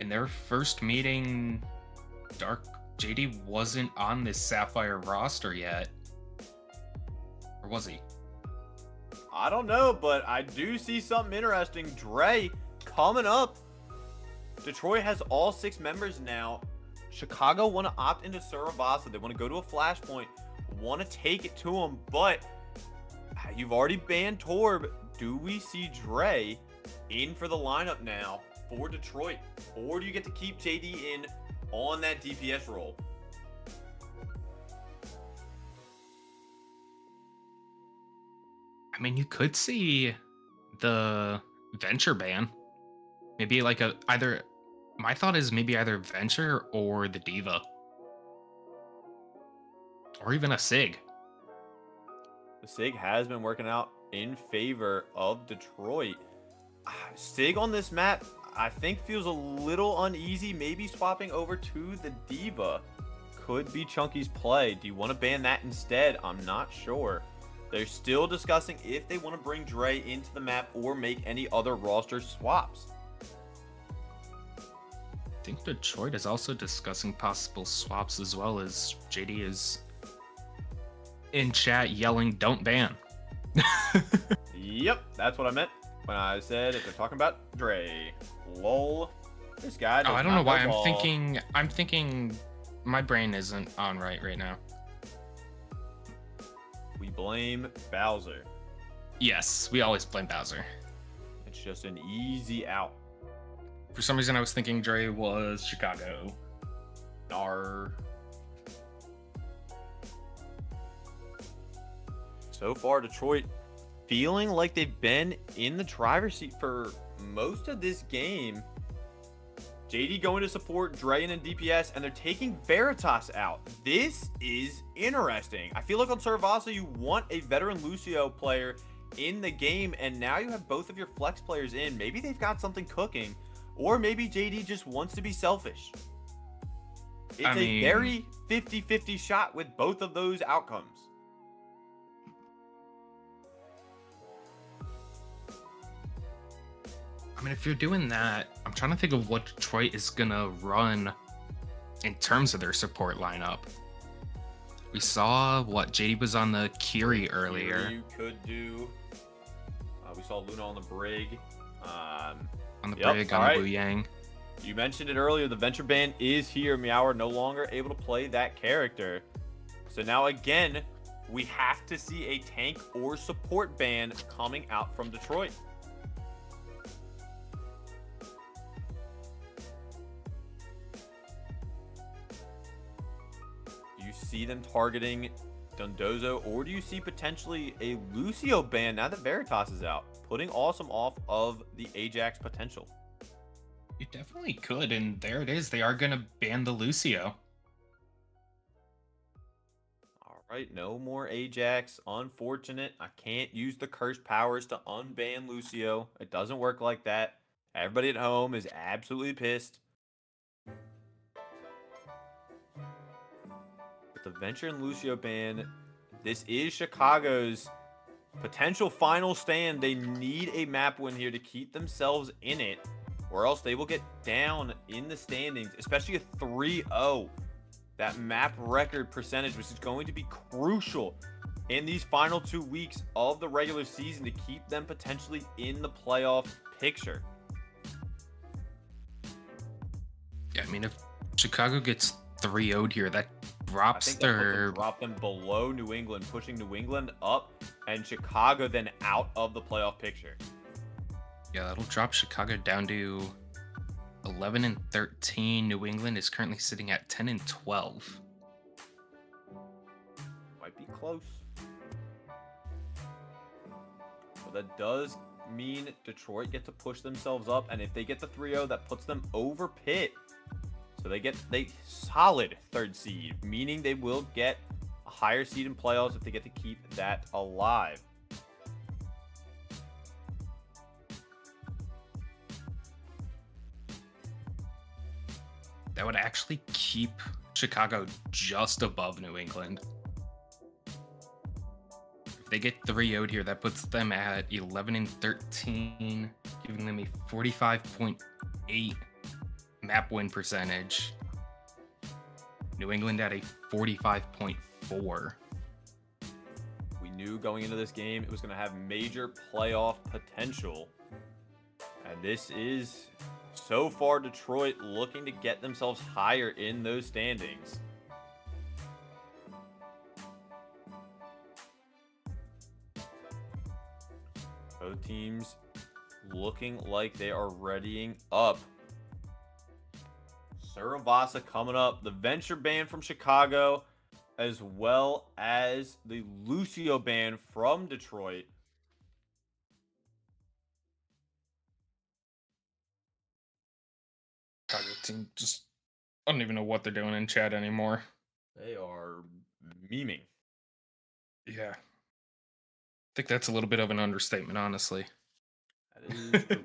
In their first meeting, Dark JD wasn't on this Sapphire roster yet. Or was he? I don't know, but I do see something interesting. Dre coming up. Detroit has all 6 members now. Chicago want to opt into Surabasa. They want to go to a flashpoint, want to take it to him, but you've already banned Torb. Do we see Dre in for the lineup now for Detroit? Or do you get to keep JD in on that DPS role? I mean, you could see the Venture ban. Maybe like either. My thought is maybe either Venture or the Diva. Or even a Sig. The Sig has been working out in favor of Detroit. Sig on this map, I think, feels a little uneasy. Maybe swapping over to the Diva could be Chunky's play. Do you want to ban that instead? I'm not sure. They're still discussing if they want to bring Dre into the map or make any other roster swaps. I think Detroit is also discussing possible swaps as well, as JD is in chat yelling, "Don't ban." Yep, that's what I meant when I said if they're talking about Dre. Lol. This guy does I don't not know why ball. I'm thinking my brain isn't on right now. We blame Bowser. Yes, we always blame Bowser. It's just an easy out. For some reason, I was thinking Dre was Chicago. Dar. So far, Detroit feeling like they've been in the driver's seat for most of this game. JD going to support Drayen and DPS, and they're taking Veritas out. This is interesting. I feel like on Survasa, you want a veteran Lucio player in the game, and now you have both of your flex players in. Maybe they've got something cooking, or maybe JD just wants to be selfish. It's a very 50-50 shot with both of those outcomes. I mean, if you're doing that, I'm trying to think of what Detroit is gonna run in terms of their support lineup. We saw what JD was on the Kiri earlier. You could do. We saw Luna on the Brig. On the Brig, on the Wu Yang. You mentioned it earlier. The Venture ban is here. Meower no longer able to play that character. So now again, we have to see a tank or support ban coming out from Detroit. Do you see them targeting Dundozo, or do you see potentially a Lucio ban now that Veritas is out, putting Awesome off of the Ajax potential? You definitely could, and there it is. They are gonna ban the Lucio. All right, no more Ajax. Unfortunate. I can't use the cursed powers to unban Lucio. It doesn't work like that. Everybody at home is absolutely pissed. With the Venture and Lucio ban, this is Chicago's potential final stand. They need a map win here to keep themselves in it, or else they will get down in the standings, especially a 3-0. That map record percentage, which is going to be crucial in these final 2 weeks of the regular season to keep them potentially in the playoff picture. Yeah, I mean, if Chicago gets 3-0'd here, that drops their... drop them below New England, pushing New England up, and Chicago then out of the playoff picture. Yeah, that'll drop Chicago down to 11-13. New England is currently sitting at 10-12. Might be close. Well, that does mean Detroit get to push themselves up, and if they get the 3-0, that puts them over Pitt. So they get a solid 3rd seed, meaning they will get a higher seed in playoffs if they get to keep that alive. That would actually keep Chicago just above New England. If they get 3-0'd here, that puts them at 11-13, giving them a 45.8 map win percentage. New England at a 45.4. We knew going into this game it was going to have major playoff potential. And this is, so far, Detroit looking to get themselves higher in those standings. Both teams looking like they are readying up. Syndicate coming up. The Venture band from Chicago, as well as the Lucio band from Detroit. Chicago team just, I don't even know what they're doing in chat anymore. They are memeing. Yeah. I think that's a little bit of an understatement, honestly. That is true.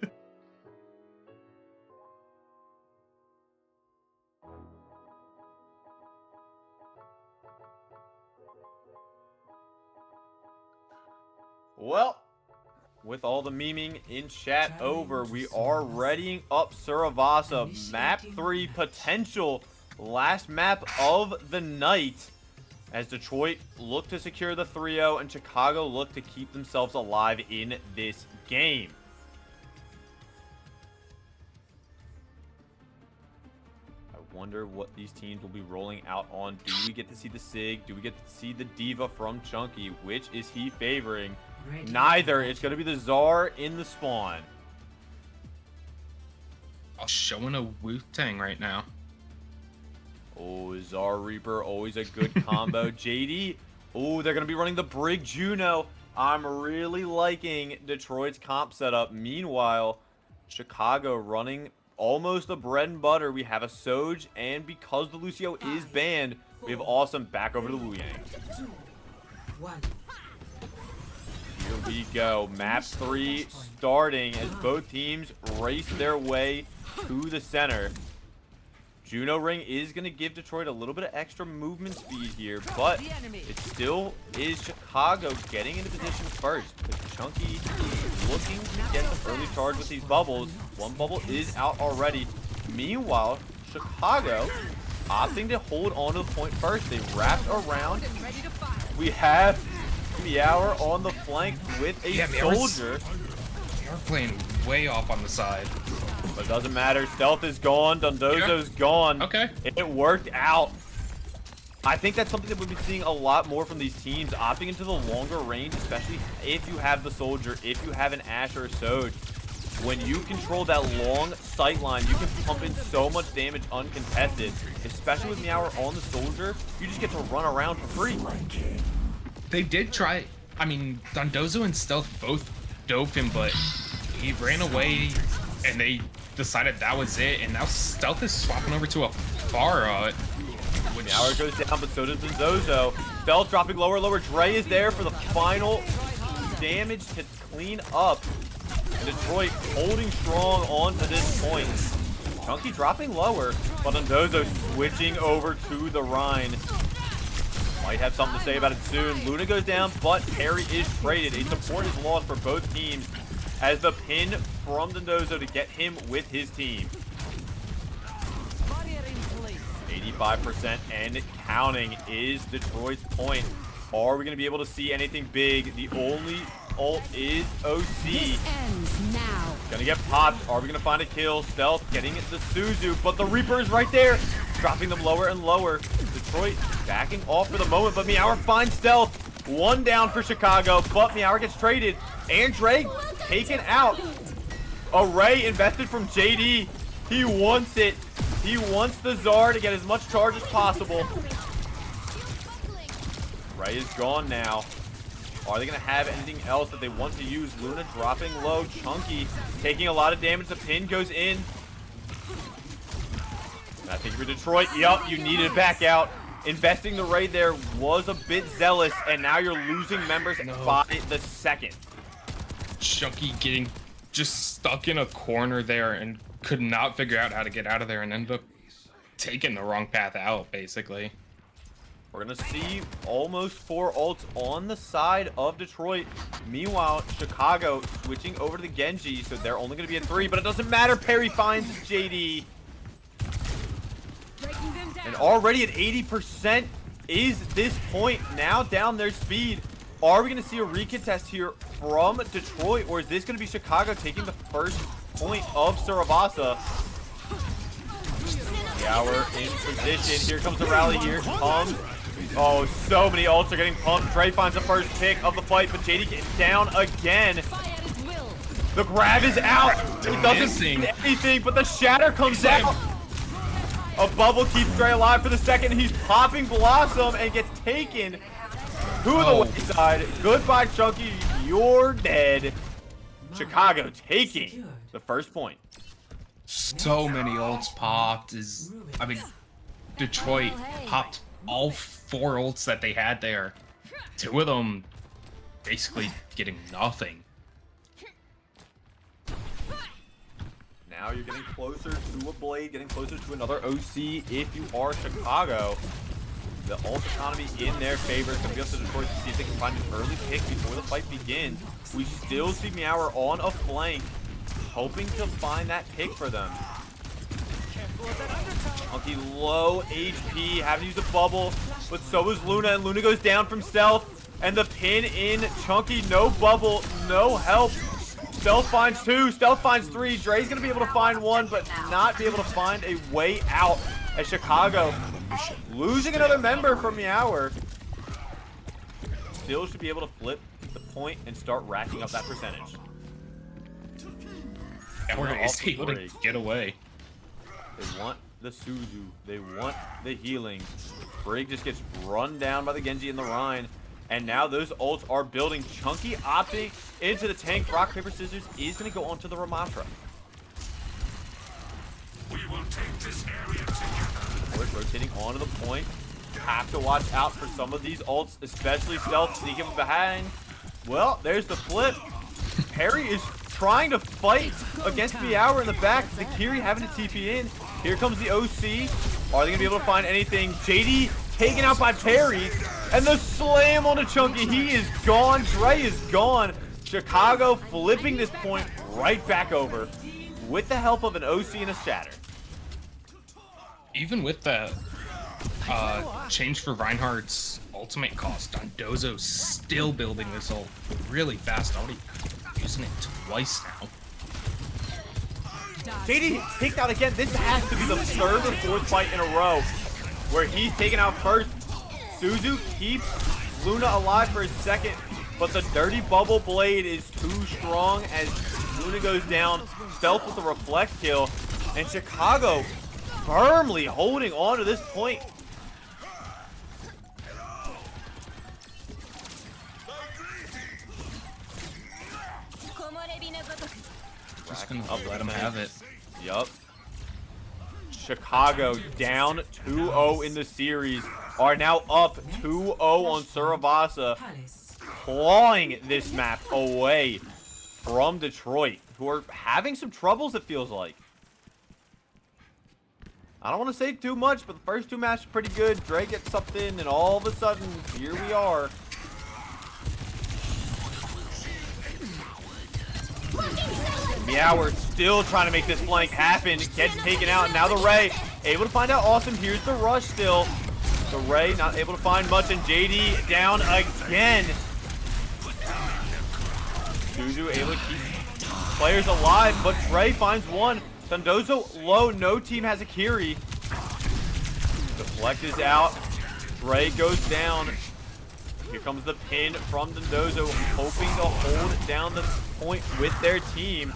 Well, with all the memeing in chat over, we are readying up Syndicate. Map 3 potential. Last map of the night. As Detroit look to secure the 3-0 and Chicago look to keep themselves alive in this game. I wonder what these teams will be rolling out on. Do we get to see the Sig? Do we get to see the Diva from Chunky? Which is he favoring? Neither. It's going to be the Czar in the spawn. I'm showing a Wu-Tang right now. Oh, Czar Reaper, always a good combo. JD, oh, they're going to be running the Brig Juno. I'm really liking Detroit's comp setup. Meanwhile, Chicago running almost the bread and butter. We have a Soj, and because the Lucio is banned, we have Awesome back over to Wu Yang. Here we go. Map 3 starting as both teams race their way to the center. Juno Ring is going to give Detroit a little bit of extra movement speed here, but it still is Chicago getting into position first. Chunky looking to get some early charge with these bubbles. One bubble is out already. Meanwhile, Chicago opting to hold on to the point first. They wrapped around. We have Meower on the flank with a soldier. They're playing way off on the side. But it doesn't matter. Stealth is gone. Dundozo's gone. Okay. It worked out. I think that's something that we've been seeing a lot more from these teams, opting into the longer range, especially if you have the soldier, if you have an Ashe or a Soj. When you control that long sight line, you can pump in so much damage uncontested, especially with Meower on the soldier. You just get to run around for free. They did try, I mean, Dundozo and Stealth both dove him, but he ran away and they decided that was it, and now Stealth is swapping over to a Pharah. Meower goes down, but so does Dundozo. Stealth dropping lower, lower. Dre is there for the final damage to clean up. And Detroit holding strong on to this point. Chunky dropping lower, but Dundozo switching over to the Rhine. Might have something to say about it soon. Luna goes down, but Perry is traded. A support is lost for both teams as the pin from Dundozo to get him with his team. 85% and counting is Detroit's point. Are we going to be able to see anything big? The only ult is OC. Gonna get popped. Are we going to find a kill? Stealth getting the Suzu, but the Reaper is right there, dropping them lower and lower. Detroit backing off for the moment, but Meower finds Stealth. One down for Chicago, but Meower gets traded. And Drake taken out. Array invested from JD. He wants it. He wants the Czar to get as much charge as possible. Ray is gone now. Are they going to have anything else that they want to use? Luna dropping low. Chunky taking a lot of damage. The pin goes in. And I think for Detroit, yup, you need to back out. Investing the raid there was a bit zealous, and now you're losing members by the second. Chunky getting just stuck in a corner there and could not figure out how to get out of there and ended up taking the wrong path out, basically. We're going to see almost 4 ults on the side of Detroit. Meanwhile, Chicago switching over to the Genji, so they're only going to be at 3, but it doesn't matter. Perry finds JD. Breaking them down. And already at 80% is this point. Now down their speed. Are we going to see a recontest here from Detroit, or is this going to be Chicago taking the first point of Saravasa? Meower in position. Here comes the rally. Here comes. Oh, so many ults are getting pumped. Dre finds the first pick of the fight, but JD gets down again. The grab is out. It doesn't mean anything, but the shatter comes out. A bubble keeps Dre alive for the second. He's popping Blossom and gets taken to the wayside. Goodbye, Chunky. You're dead. Chicago taking the first point. So many ults popped. I mean, Detroit popped all 4 ults that they had there. 2 of them basically getting nothing. Now you're getting closer to a blade, getting closer to another OC if you are Chicago. The ult economy in their favor. It's going to be up to Detroit to see if they can find an early pick before the fight begins. We still see Meower on a flank, hoping to find that pick for them. Chunky low HP, having to use a bubble, but so is Luna, and Luna goes down from stealth, and the pin in Chunky, no bubble, no help. Stealth finds 2, Stealth finds 3. Dre's gonna be able to find 1, but not be able to find a way out as Chicago losing another member from Meower. Still should be able to flip the point and start racking up that percentage. Meower is able to get away. They want the Suzu. They want the healing. Brig just gets run down by the Genji and the Rhine. And now those ults are building. Chunky opting into the tank. Rock, paper, scissors is going to go onto the Ramatra. We will take this area together. Rotating onto the point. Have to watch out for some of these ults, especially Stealth sneaking behind. Well, there's the flip. Perry is trying to fight against Meower in the back. Zakiri having to TP in. Here comes the OC. Are they going to be able to find anything? JD taken out by Perry. And the slam on the Chunky. He is gone. Dre is gone. Chicago flipping this point right back over with the help of an OC and a shatter. Even with the change for Reinhardt's ultimate cost, Dondozo's still building this ult really fast. Already using it twice now. JD kicked out again. This has to be the 3rd or 4th fight in a row where he's taken out first. Suzu keeps Luna alive for a second, but the dirty bubble blade is too strong as Luna goes down. Stealth with the reflect kill, and Chicago firmly holding on to this point. Just gonna let him have it. Yup. Chicago down 2-0 in the series, are now up 2-0 on Saravasa, clawing this map away from Detroit, who are having some troubles, it feels like. I don't want to say too much, but the first 2 matches are pretty good. Dre gets something, and all of a sudden, here we are. Meower still trying to make this flank happen. Gets taken out. Now the Ray able to find out Awesome. Here's the rush still. The Ray not able to find much, and JD down again. Suzu able to keep players alive, but Dre finds 1. Dondozo low. No team has a Kiri. Deflect is out. Dre goes down. Here comes the pin from Dondozo, hoping to hold down the point with their team.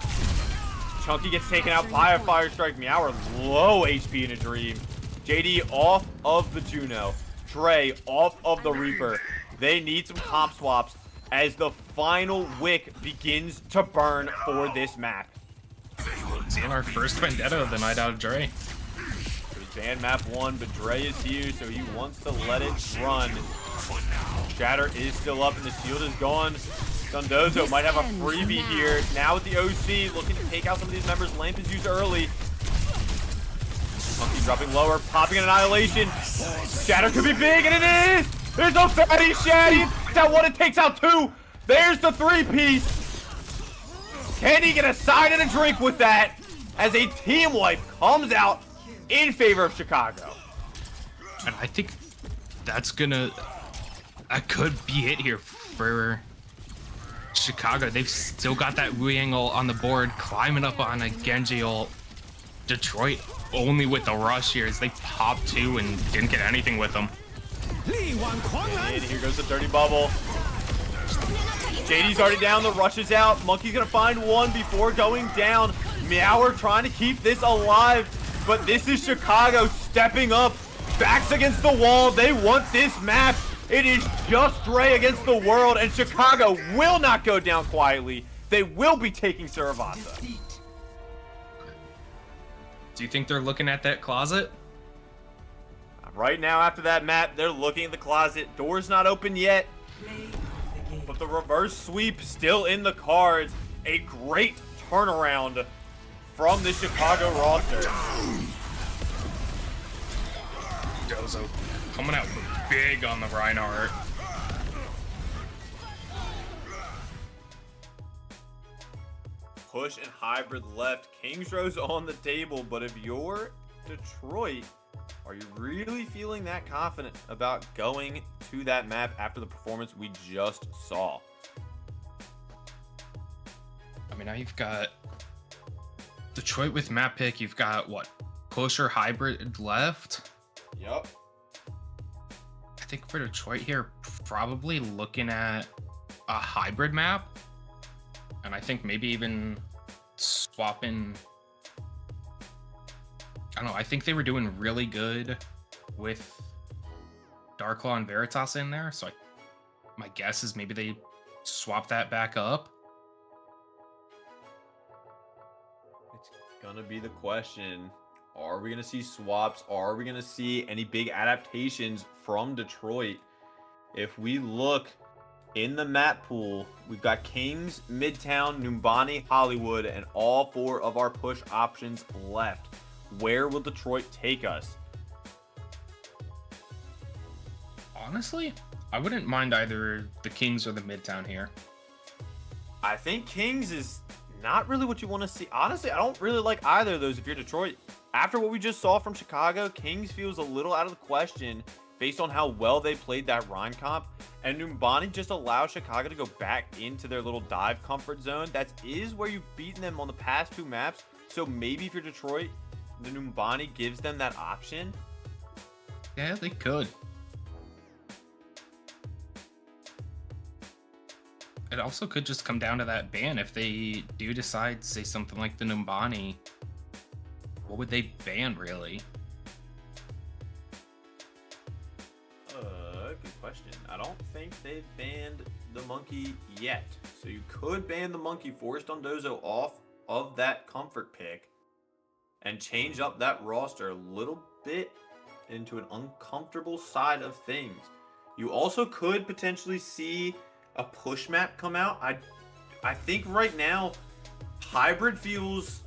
Chunky gets taken out by a Fire Strike. Meower low HP in a Dream. JD off of the Juno. Dre off of the Reaper. They need some comp swaps as the final wick begins to burn for this map. Seeing our first vendetta of the night out of Dre. It was ban map 1, but Dre is here, so he wants to let it run. Shatter is still up and the shield is gone. Dondozo might have a freebie here. Now with the OC looking to take out some of these members. Lamp is used early. Monkey dropping lower, popping an annihilation. Shatter could be big, and it is! There's no fatty Shaddy. Takes out 1 and takes out 2. There's the 3-piece. Can he get a side and a drink with that as a team wipe comes out in favor of Chicago? And I think that could be it here for Chicago. They've still got that Wu angle on the board, climbing up on a Genji ult. Detroit only with the rush here as they popped 2 and didn't get anything with them. And here goes the dirty bubble. JD's already down, the rush is out. Monkey's gonna find one before going down. Meower trying to keep this alive, but this is Chicago stepping up. Backs against the wall, they want this map. It is just Dre against the world, and Chicago will not go down quietly. They will be taking Saravasa. Do you think they're looking at that closet? Right now, after that map, they're looking at the closet. Door's not open yet, but the reverse sweep still in the cards. A great turnaround from the Chicago roster. Dozo coming out big on the Reinhardt. Push and hybrid left. Kings Rose on the table, but if you're Detroit, are you really feeling that confident about going to that map after the performance we just saw? I mean, now you've got Detroit with map pick. You've got what? Push or hybrid left? Yep. I think for Detroit here, probably looking at a hybrid map. And I think maybe even swapping. I don't know. I think they were doing really good with Darklaw and Veritas in there. So my guess is maybe they swap that back up. It's gonna be the question. Are we gonna see swaps? Are we gonna see any big adaptations from Detroit? If we look in the map pool, we've got Kings, Midtown, Numbani, Hollywood, and all 4 of our push options left. Where will Detroit take us? Honestly, I wouldn't mind either the Kings or the Midtown here. I think Kings is not really what you want to see. Honestly, I don't really like either of those if you're Detroit. After what we just saw from Chicago, Kings feels a little out of the question based on how well they played that Rhine comp. And Numbani just allows Chicago to go back into their little dive comfort zone. That is where you've beaten them on the past 2 maps. So maybe if you're Detroit, the Numbani gives them that option. Yeah, they could. It also could just come down to that ban. If they do decide to say something like the Numbani, what would they ban really? Good question. I don't think they've banned the monkey yet. So you could ban the monkey, force Dondozo off of that comfort pick and change up that roster a little bit into an uncomfortable side of things. You also could potentially see a push map come out. I think right now hybrid feels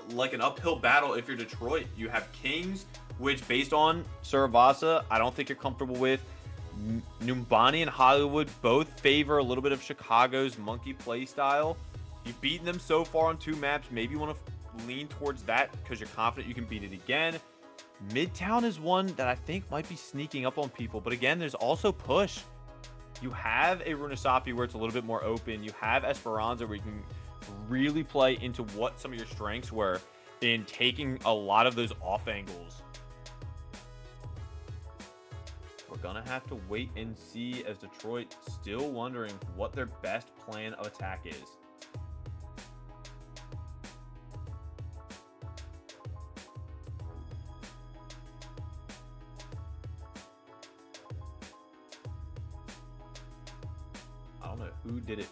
like an uphill battle if you're Detroit. You have Kings, which based on Saravasa, I don't think you're comfortable with. Numbani and Hollywood both favor a little bit of Chicago's monkey play style. You've beaten them so far on 2 maps. Maybe you want to lean towards that because you're confident you can beat it again. Midtown is one that I think might be sneaking up on people. But again, there's also push. You have a Runasapi where it's a little bit more open. You have Esperanza where you can really play into what some of your strengths were in taking a lot of those off angles. We're gonna have to wait and see as Detroit still wondering what their best plan of attack is. I don't know who did it,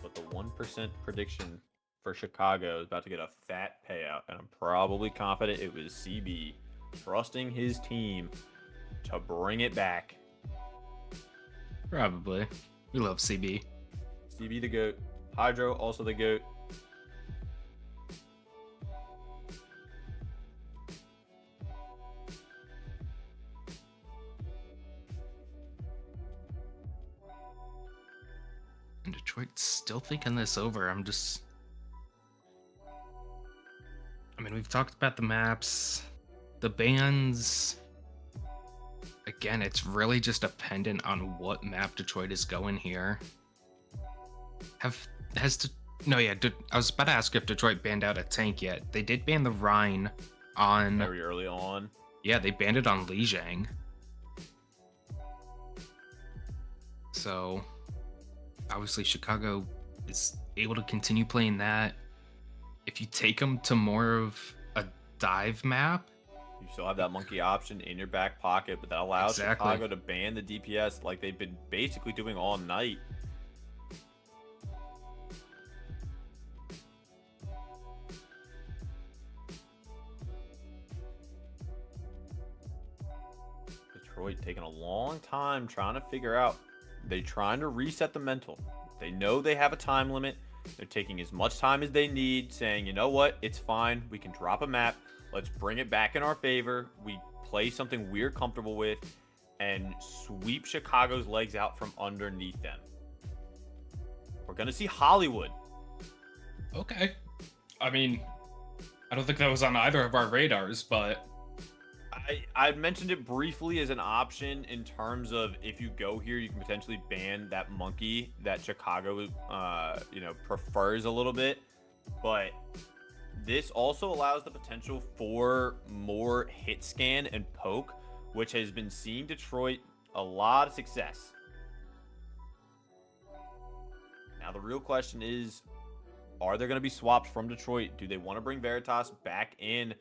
but the 1% prediction for Chicago is about to get a fat payout, and I'm probably confident it was CB trusting his team to bring it back. Probably. We love CB. CB the GOAT. Hydro also the GOAT. And Detroit's still thinking this over. I mean, we've talked about the maps, the bans. again, it's really just dependent on what map Detroit is going here. I was about to ask if Detroit banned out a tank yet. They did ban the Rhine on Very early on. Yeah, they banned it on Lijiang. So obviously Chicago is able to continue playing that. If you take them to more of a dive map, You still have that monkey option in your back pocket, but that allows Exactly. Chicago to ban the DPS like they've been basically doing all night. Detroit taking a long time trying to figure out. They're trying to reset the mental. They know they have a time limit. They're taking as much time as they need, saying, you know what, it's fine. We can drop a map. Let's bring it back in our favor. We play something we're comfortable with and sweep Chicago's legs out from underneath them. We're going to see Hollywood. okay. I mean, I don't think that was on either of our radars, but I mentioned it briefly as an option in terms of if you go here, you can potentially ban that monkey that Chicago, prefers a little bit. But this also allows the potential for more hit scan and poke, which has been seeing Detroit a lot of success. Now the real question is, are there going to be swaps from Detroit? Do they want to bring Veritas back in?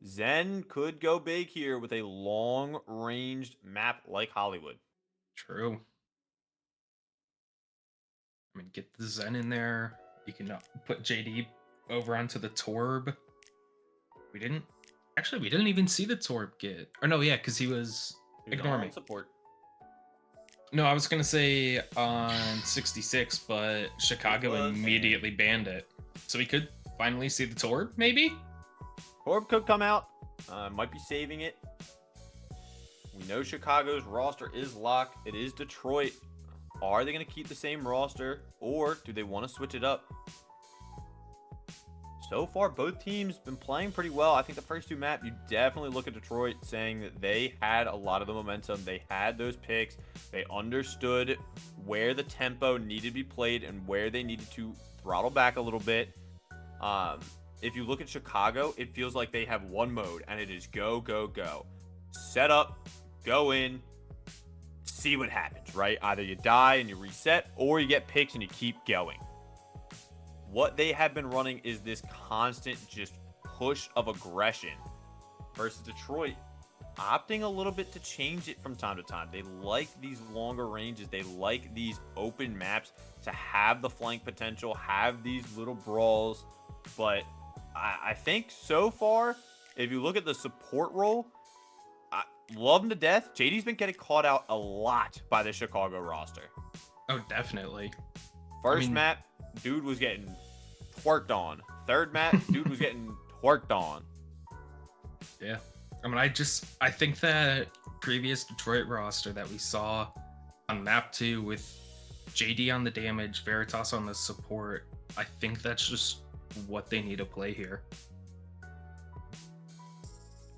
Zen could go big here with a long-ranged map like Hollywood. true. I mean, get the Zen in there. You can put JD over onto the Torb. We didn't even see the Torb get. Or no, yeah, because he was. Ignore me. Support. No, I was gonna say on 66, but Chicago immediately banned it. So we could finally see the Torb, maybe? Torb could come out. Might be saving it. We know Chicago's roster is locked. It is Detroit. Are they going to keep the same roster, or do they want to switch it up? So far, both teams been playing pretty well. I think the first two maps, you definitely look at Detroit saying that they had a lot of the momentum. They had those picks. They understood where the tempo needed to be played and where they needed to throttle back a little bit. If you look at Chicago, it feels like they have one mode, and it is go, go, go. Set up, go in, see what happens, right? Either you die and you reset, or you get picks and you keep going. What they have been running is this constant just push of aggression versus Detroit opting a little bit to change it from time to time. They like these longer ranges. They like these open maps to have the flank potential, have these little brawls, but I think so far, if you look at the support role, I love him to death. JD's been getting caught out a lot by the Chicago roster. Oh, definitely. First map, dude was getting twerked on. Third map, dude was getting twerked on. Yeah. I mean, I think that previous Detroit roster that we saw on map 2 with JD on the damage, Veritas on the support, I think that's just what they need to play here.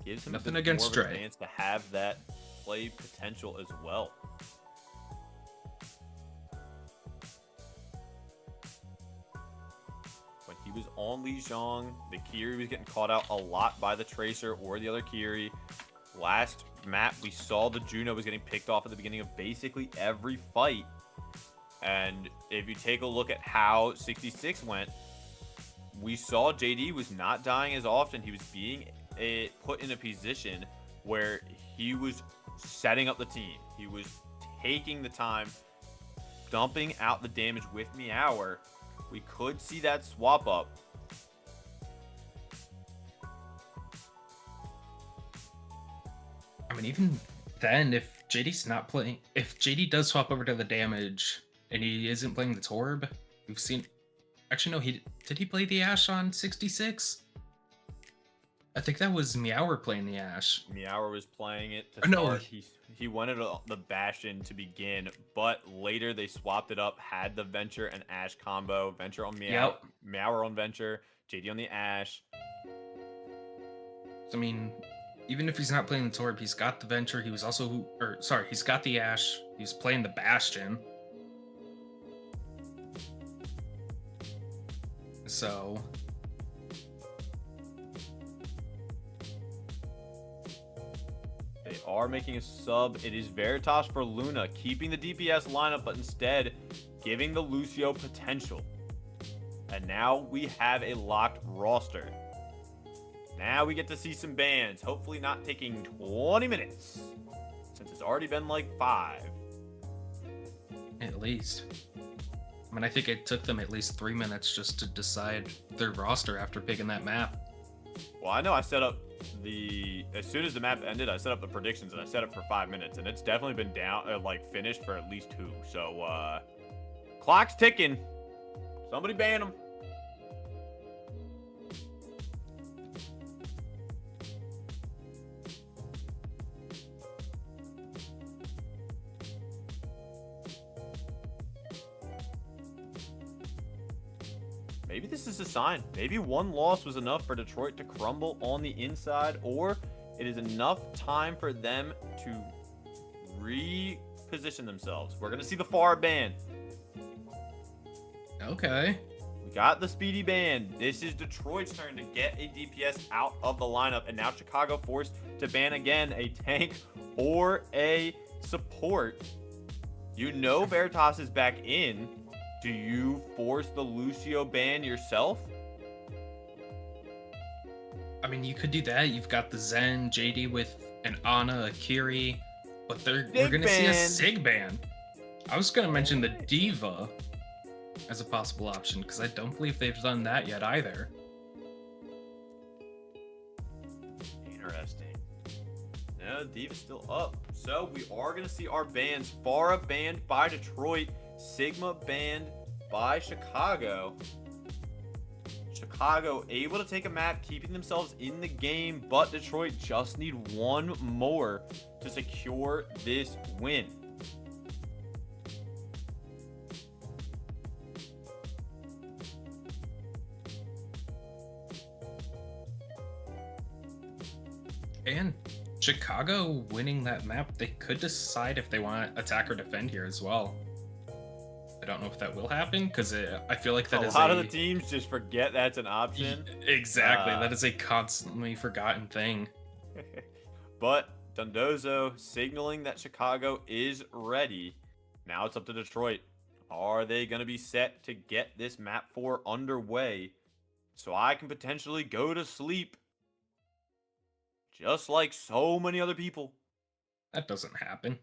Gives him Nothing a bit against more of a Dre. chance to have that play potential as well. When he was on Lijiang, the Kiri was getting caught out a lot by the Tracer or the other Kiri. Last map, we saw the Juno was getting picked off at the beginning of basically every fight. And if you take a look at how 66 went, we saw JD was not dying as often. He was being put in a position where he was setting up the team. He was taking the time, dumping out the damage with Meower. We could see that swap up. I mean, even then, if JD's not playing, if JD does swap over to the damage and he isn't playing the Torb, we've seen. Actually, no, did he play the Ashe on 66? I think that was Meower playing the Ashe. Meower was playing it to No, start. He wanted the Bastion to begin, but later they swapped it up, had the Venture and Ashe combo. Venture on Meow, Yep. Meower on Venture, JD on the Ashe. I mean, even if he's not playing the Torb, he's got the Venture. He was also, he's got the Ashe. He was playing the Bastion. So they are making a sub. It is Veritas for Luna, keeping the DPS lineup, but instead giving the Lucio potential. And now we have a locked roster. Now we get to see some bans, hopefully not taking 20 minutes, since it's already been like 5. at least. I mean, I think it took them at least 3 minutes just to decide their roster after picking that map. Well, I know I set up as soon as the map ended, I set up the predictions and I set it for 5 minutes, and it's definitely been down, finished for at least 2. So, clock's ticking. Somebody ban them. Maybe this is a sign. Maybe one loss was enough for Detroit to crumble on the inside, or it is enough time for them to reposition themselves. We're going to see the FAR ban. Okay. We got the speedy ban. This is Detroit's turn to get a DPS out of the lineup, and now Chicago forced to ban again a tank or a support. You know Veritas is back in. Do you force the Lucio ban yourself? I mean, you could do that. You've got the Zen, JD with an Ana, a Kiri, but we're going to see a Sig ban. I was going to mention the Diva as a possible option, because I don't believe they've done that yet either. Interesting. No, Diva's still up. So we are going to see our bans. Farah banned by Detroit. Sigma banned by Chicago. Chicago able to take a map, keeping themselves in the game, but Detroit just need one more to secure this win. And Chicago winning that map, they could decide if they want to attack or defend here as well. I don't know if that will happen, because I feel like that is a lot of the teams just forget that's an option. Exactly, that is a constantly forgotten thing. But Dundozo signaling that Chicago is ready. Now it's up to Detroit. Are they going to be set to get this map 4 underway so I can potentially go to sleep just like so many other people? That doesn't happen.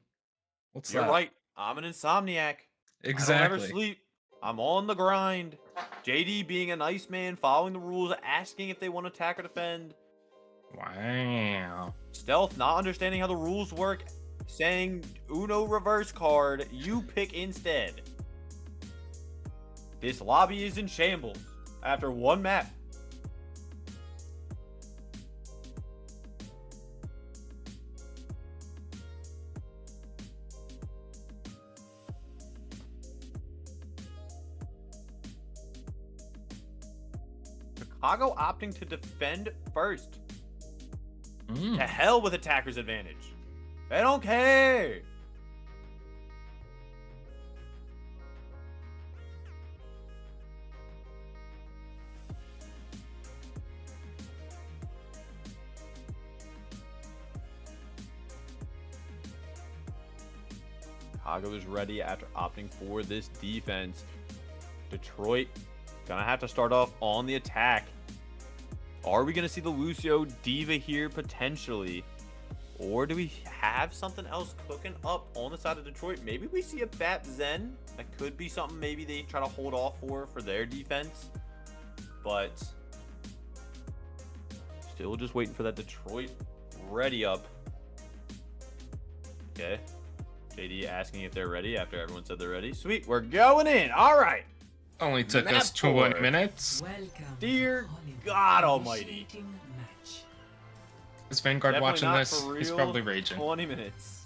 What's You're that? right. I'm an insomniac. Exactly. I don't ever sleep. I'm on the grind. JD being a nice man, following the rules, asking if they want to attack or defend. Wow. Stealth not understanding how the rules work, saying Uno reverse card, you pick instead. This lobby is in shambles after one map. Chicago opting to defend first. To hell with attacker's advantage. They don't care. Chicago is ready after opting for this defense. Detroit gonna have to start off on the attack. Are we gonna see the Lucio Diva here potentially? Or do we have something else cooking up on the side of Detroit? Maybe we see a Bat Zen. That could be something maybe they try to hold off for their defense. But still just waiting for that Detroit ready up. Okay. JD asking if they're ready after everyone said they're ready. Sweet, we're going in. All right. Only took Map us 2 4. minutes. Welcome Dear to Hollywood. God almighty. Initiating match. Is Vanguard Definitely watching not this? for He's real. probably raging. 20 minutes.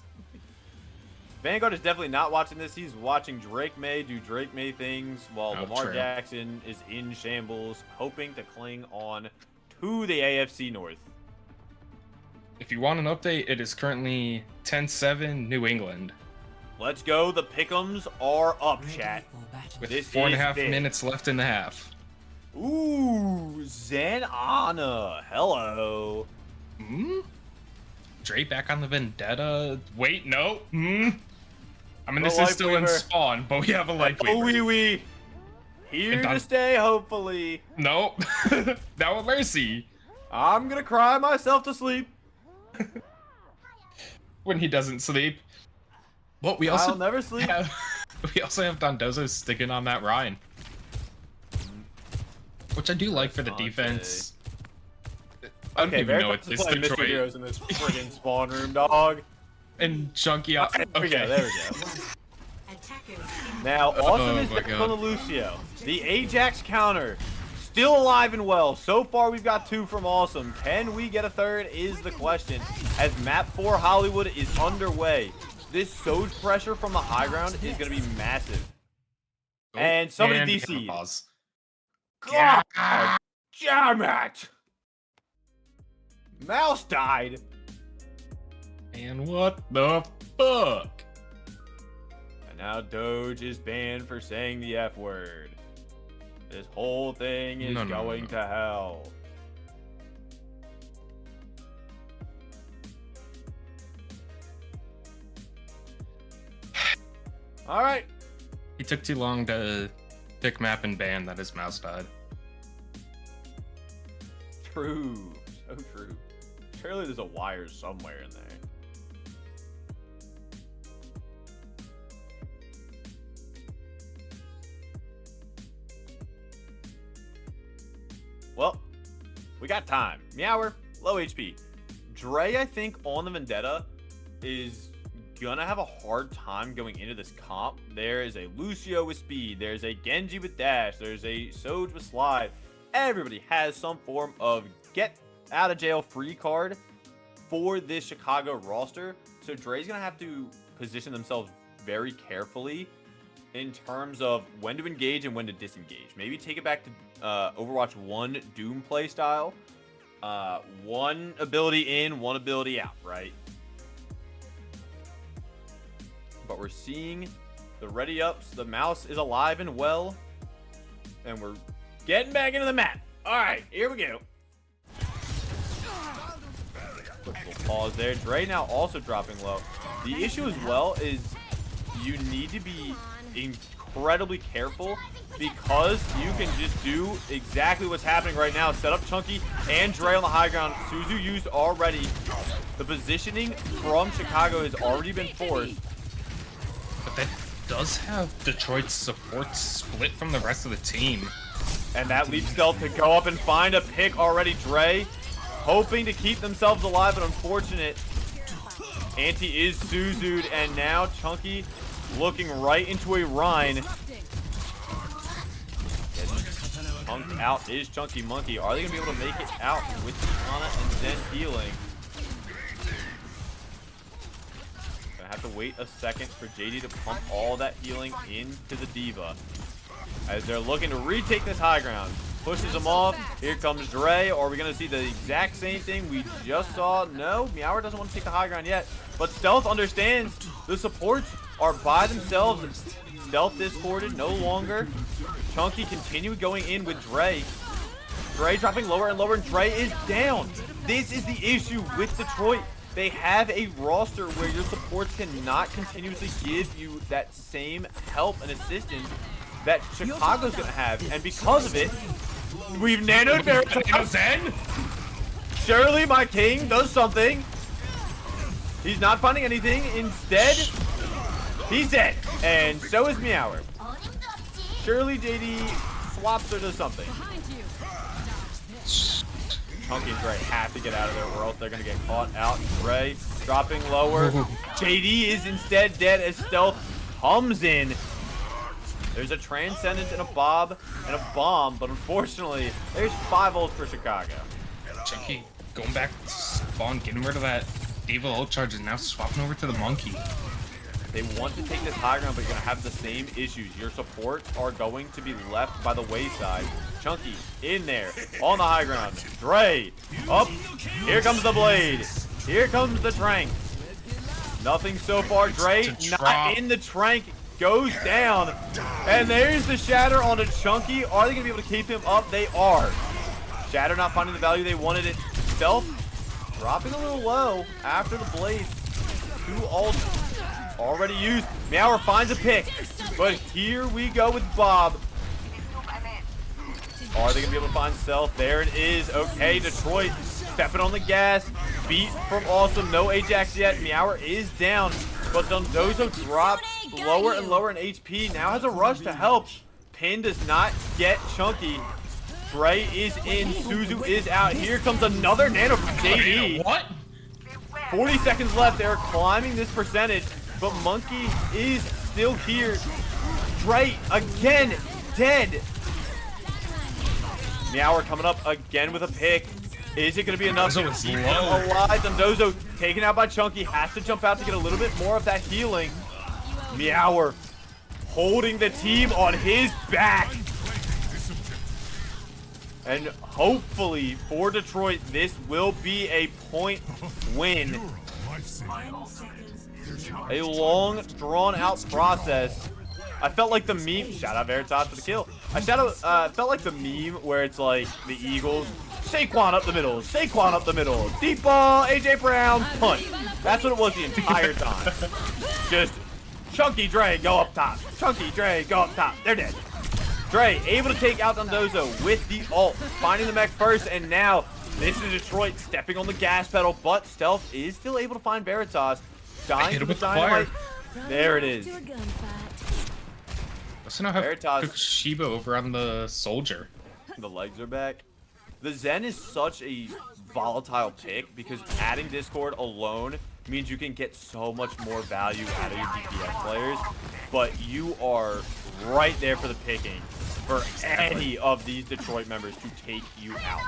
Vanguard is definitely not watching this. He's watching Drake May do Drake May things while Oh, Lamar true. Jackson is in shambles, hoping to cling on to the AFC North. If you want an update, it is currently 10-7 New England. Let's go. The pick'ems are up, Ready chat. for battle. With This 4.5 is big. minutes left in the half. Ooh, Zen Anna. Hello. Hmm? Dre back on the Vendetta. Wait, no. Hmm? I mean, The this life is still in weaver. spawn, but we have a life Oh, weaver. wee. Here And to done. stay, hopefully. No. Now with Mercy. I'm gonna cry myself to sleep. When he doesn't sleep. What we also I'll never sleep. have, we also have Dondozo sticking on that Rhine. Which I do like for the Dante. defense. I don't Okay, even very know much it's playing Mystery Detroit. Heroes in this friggin' spawn room, dog. And Chunky out. There we go, there we go. Attackers Now, awesome is my back God. on the Lucio. The Ajax counter, still alive and well. So far, we've got 2 from Awesome. Can we get a third is the question, as Map 4 Hollywood is underway. This Soj pressure from the high ground is going to be massive. Oh, And somebody and DC'd. pause. God damn it! Mouse died. And what the fuck? And now Doge is banned for saying the F word. This whole thing is No, no, no, going no. to hell. All right. He took too long to pick map and ban that his mouse died. True. So true. Surely there's a wire somewhere in there. Well, we got time. Meower, low HP. Dre, I think, on the Vendetta is gonna have a hard time going into this comp. There is a Lucio with speed. There's a Genji with dash. There's a Soj with slide. Everybody has some form of get out of jail free card for this Chicago roster. So Dre's gonna have to position themselves very carefully in terms of when to engage and when to disengage. Maybe take it back to Overwatch 1 Doom play style. One ability in, one ability out, right? But we're seeing the ready ups. The mouse is alive and well. And we're getting back into the map. All right, here we go. Quick little pause there. Dre now also dropping low. The issue as well is you need to be incredibly careful because you can just do exactly what's happening right now. Set up Chunky and Dre on the high ground. Suzu used already. The positioning from Chicago has already been forced. But that does have Detroit's support split from the rest of the team. And that leaves Stealth to go up and find a pick already. Dre hoping to keep themselves alive, but unfortunate. Anti is Suzu'd, and now Chunky looking right into a Rhine. Punked out is Chunky Monkey. Are they going to be able to make it out with the Ana and Zen healing? Gonna have to wait a second for JD to pump all that healing into the Diva. As they're looking to retake this high ground. Pushes them off. Here comes Dre. Are we going to see the exact same thing we just saw? No, Meower doesn't want to take the high ground yet. But Stealth understands the supports are by themselves. Stealth discorded no longer. Chunky continued going in with Dre. Dre dropping lower and lower, and Dre is down. This is the issue with Detroit. They have a roster where your supports cannot continuously give you that same help and assistance that Chicago's going to have. And because of it, we've nanoed Veritas. Zen? Surely my king does something. He's not finding anything. Instead, he's dead. And so is Meower. Surely JD swaps or does something. Chunky and Dre have to get out of there or else they're going to get caught out. Dre dropping lower. JD is instead dead as Stealth comes in. There's a Transcendence and a Bob and a Bomb, but unfortunately, there's 5 ults for Chicago. Chunky going back to spawn, getting rid of that Diva ult charge, and now swapping over to the Monkey. They want to take this high ground, but you're going to have the same issues. Your supports are going to be left by the wayside. Chunky in there on the high ground. Dre up. Here comes the blade. Here comes the Trank. Nothing so far. Dre not in the Trank. Goes down. And there's the Shatter on a Chunky. Are they going to be able to keep him up? They are. Shatter not finding the value they wanted it. Stealth dropping a little low after the blade. 2 ults already used. Meower finds a pick. But here we go with Bob. Are they going to be able to find Stealth? There it is. Okay, Detroit stepping on the gas. Beat from Awesome. No Ajax yet. Meower is down. But Dondozo drops lower and lower in HP. Now has a rush to help. Pin does not get Chunky. Dre is in. Suzu is out. Here comes another nano from JD. What? 40 seconds left. They're climbing this percentage. But Monkey is still here. Dre again dead. Meower coming up again with a pick. Is it going to be enough to keep him alive? Dondozo taken out by Chunky. Has to jump out to get a little bit more of that healing. Meower holding the team on his back. And hopefully for Detroit, this will be a point win. A long, drawn-out process. I felt like the meme. Shout out Veritas for the kill. I felt like the meme where it's like the Eagles. Saquon up the middle. Saquon up the middle. Deep ball. AJ Brown. Punt. That's what it was the entire time. Just Chunky Dre go up top. Chunky Dre go up top. They're dead. Dre able to take out Dondozo with the ult. Finding the mech first. And now this is Detroit stepping on the gas pedal. But Stealth is still able to find Veritas. Dying to the dynamite. There it is. Let's now have Veritas. Shiba over on the soldier. The legs are back. The Zen is such a volatile pick because adding Discord alone means you can get so much more value out of your DPS players, but you are right there for the picking for any of these Detroit members to take you out.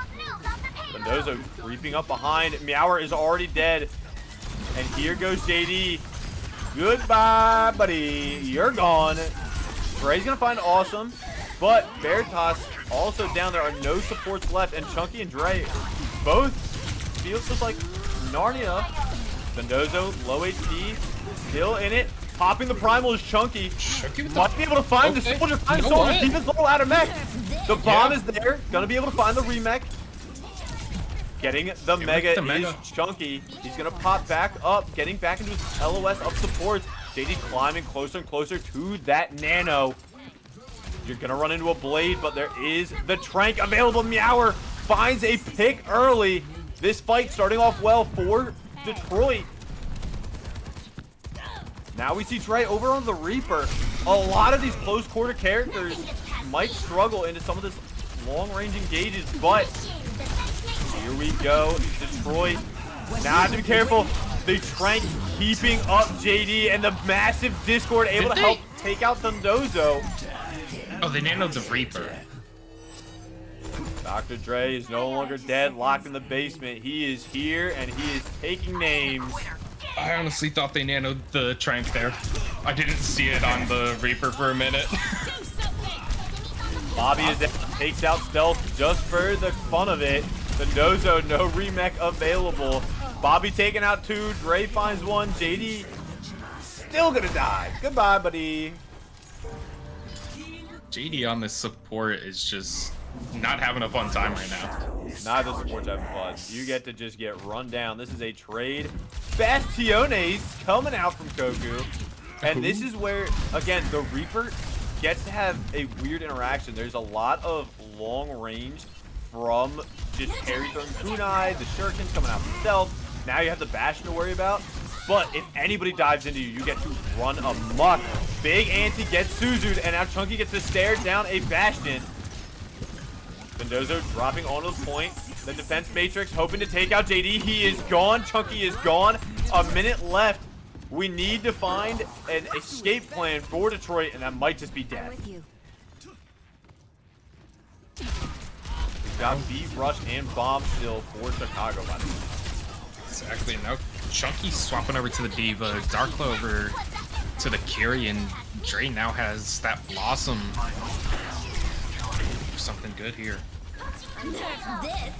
Dondozo creeping up behind. Meower is already dead. And here goes JD. Goodbye, buddy. You're gone. Dre's gonna find Awesome, but Veritas also down. There are no supports left, and Chunky and Dre both feels just like Narnia. Dondozo, low HP, still in it. Popping the primal is Chunky. Might be able to find the soldier. Find soldier. Keep his little out of mech. The bomb is there. Gonna be able to find the remech. Getting the mega is Chunky. He's gonna pop back up, getting back into his LOS up supports. JD climbing closer and closer to that nano. You're gonna run into a blade, but there is the Trank available. Meower finds a pick early. This fight starting off well for Detroit. Now we see Dre over on the Reaper. A lot of these close quarter characters might struggle into some of this long-range engages, but here we go. Detroit. Now have to be careful. The Trank keeping up JD, and the massive Discord able to help take out Dondozo. Oh, they nanoed the Reaper. Dr. Dre is no longer dead, locked in the basement. He is here, and he is taking names. I honestly thought they nanoed the Trank there. I didn't see it on the Reaper for a minute. Bobby is down, takes out Stealth just for the fun of it. Dondozo, no remech available. Bobby taking out 2. Dre finds 1. JD still gonna die. Goodbye, buddy. JD on this support is just not having a fun time right now. Neither support's having fun. You get to just get run down. This is a trade. Bastiones coming out from Koku. And this is where, again, the Reaper gets to have a weird interaction. There's a lot of long range from just carry throwing kunai, the shurikens coming out from stealth. Now you have the Bastion to worry about. But if anybody dives into you, you get to run amok. Big Anti gets Suzu'd, and now Chunky gets to stare down a Bastion. Dondozo dropping onto the point. The defense matrix hoping to take out JD. He is gone. Chunky is gone. A minute left. We need to find an escape plan for Detroit, and that might just be death. We've got beat, rush, and bomb still for Chicago, by the way. Exactly. Now Chunky swapping over to the Diva, Darkla over to the Kiri, and Dre now has that Blossom. Something good here.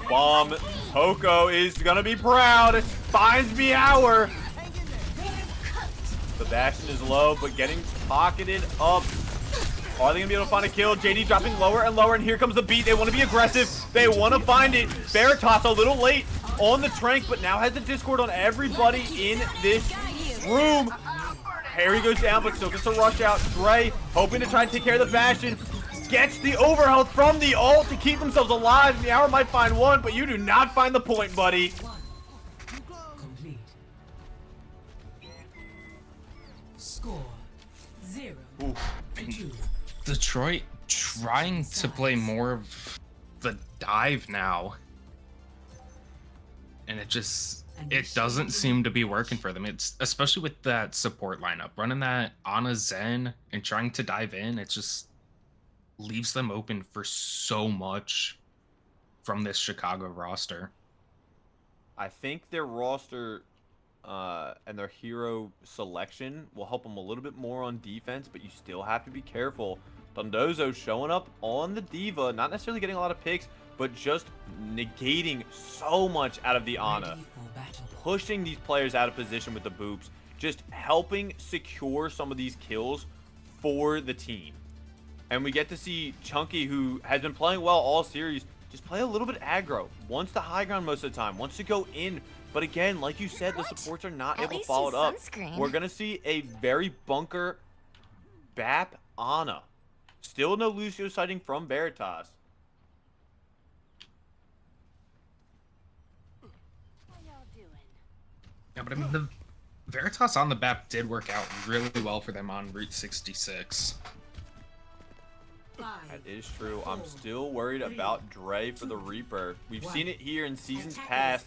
Bomb. Poco is gonna be proud. finds Meower. Sebastian is low, but getting pocketed up. Are they gonna be able to find a kill? JD dropping lower and lower, and here comes the beat. They want to be aggressive. They want to find it. Veritas a little late on the Trank, but now has the Discord on everybody in this room. Harry goes down, but still gets a rush out. Dre hoping to try and take care of the Bastion. Gets the overhealth from the ult to keep themselves alive. Meower might find one, but you do not find the point, buddy. Complete. Score 0-2. Detroit trying to play more of the dive now. And it doesn't seem to be working for them. It's especially with that support lineup. Running that Ana Zen and trying to dive in, it just leaves them open for so much from this Chicago roster. I think their roster and their hero selection will help them a little bit more on defense, but you still have to be careful. Dondozo showing up on the Diva, not necessarily getting a lot of picks, but just negating so much out of the Ana. Pushing these players out of position with the boops, just helping secure some of these kills for the team. And we get to see Chunky, who has been playing well all series, just play a little bit aggro. Wants the high ground most of the time, wants to go in. But again, like you said, the supports are not able to follow it up. We're going to see a very bunker BAP Ana. Still no Lucio sighting from Veritas. Yeah, but I mean, the Veritas on the BAP did work out really well for them on Route 66. That is true. I'm still worried about Dre for the Reaper. We've seen it here in seasons past.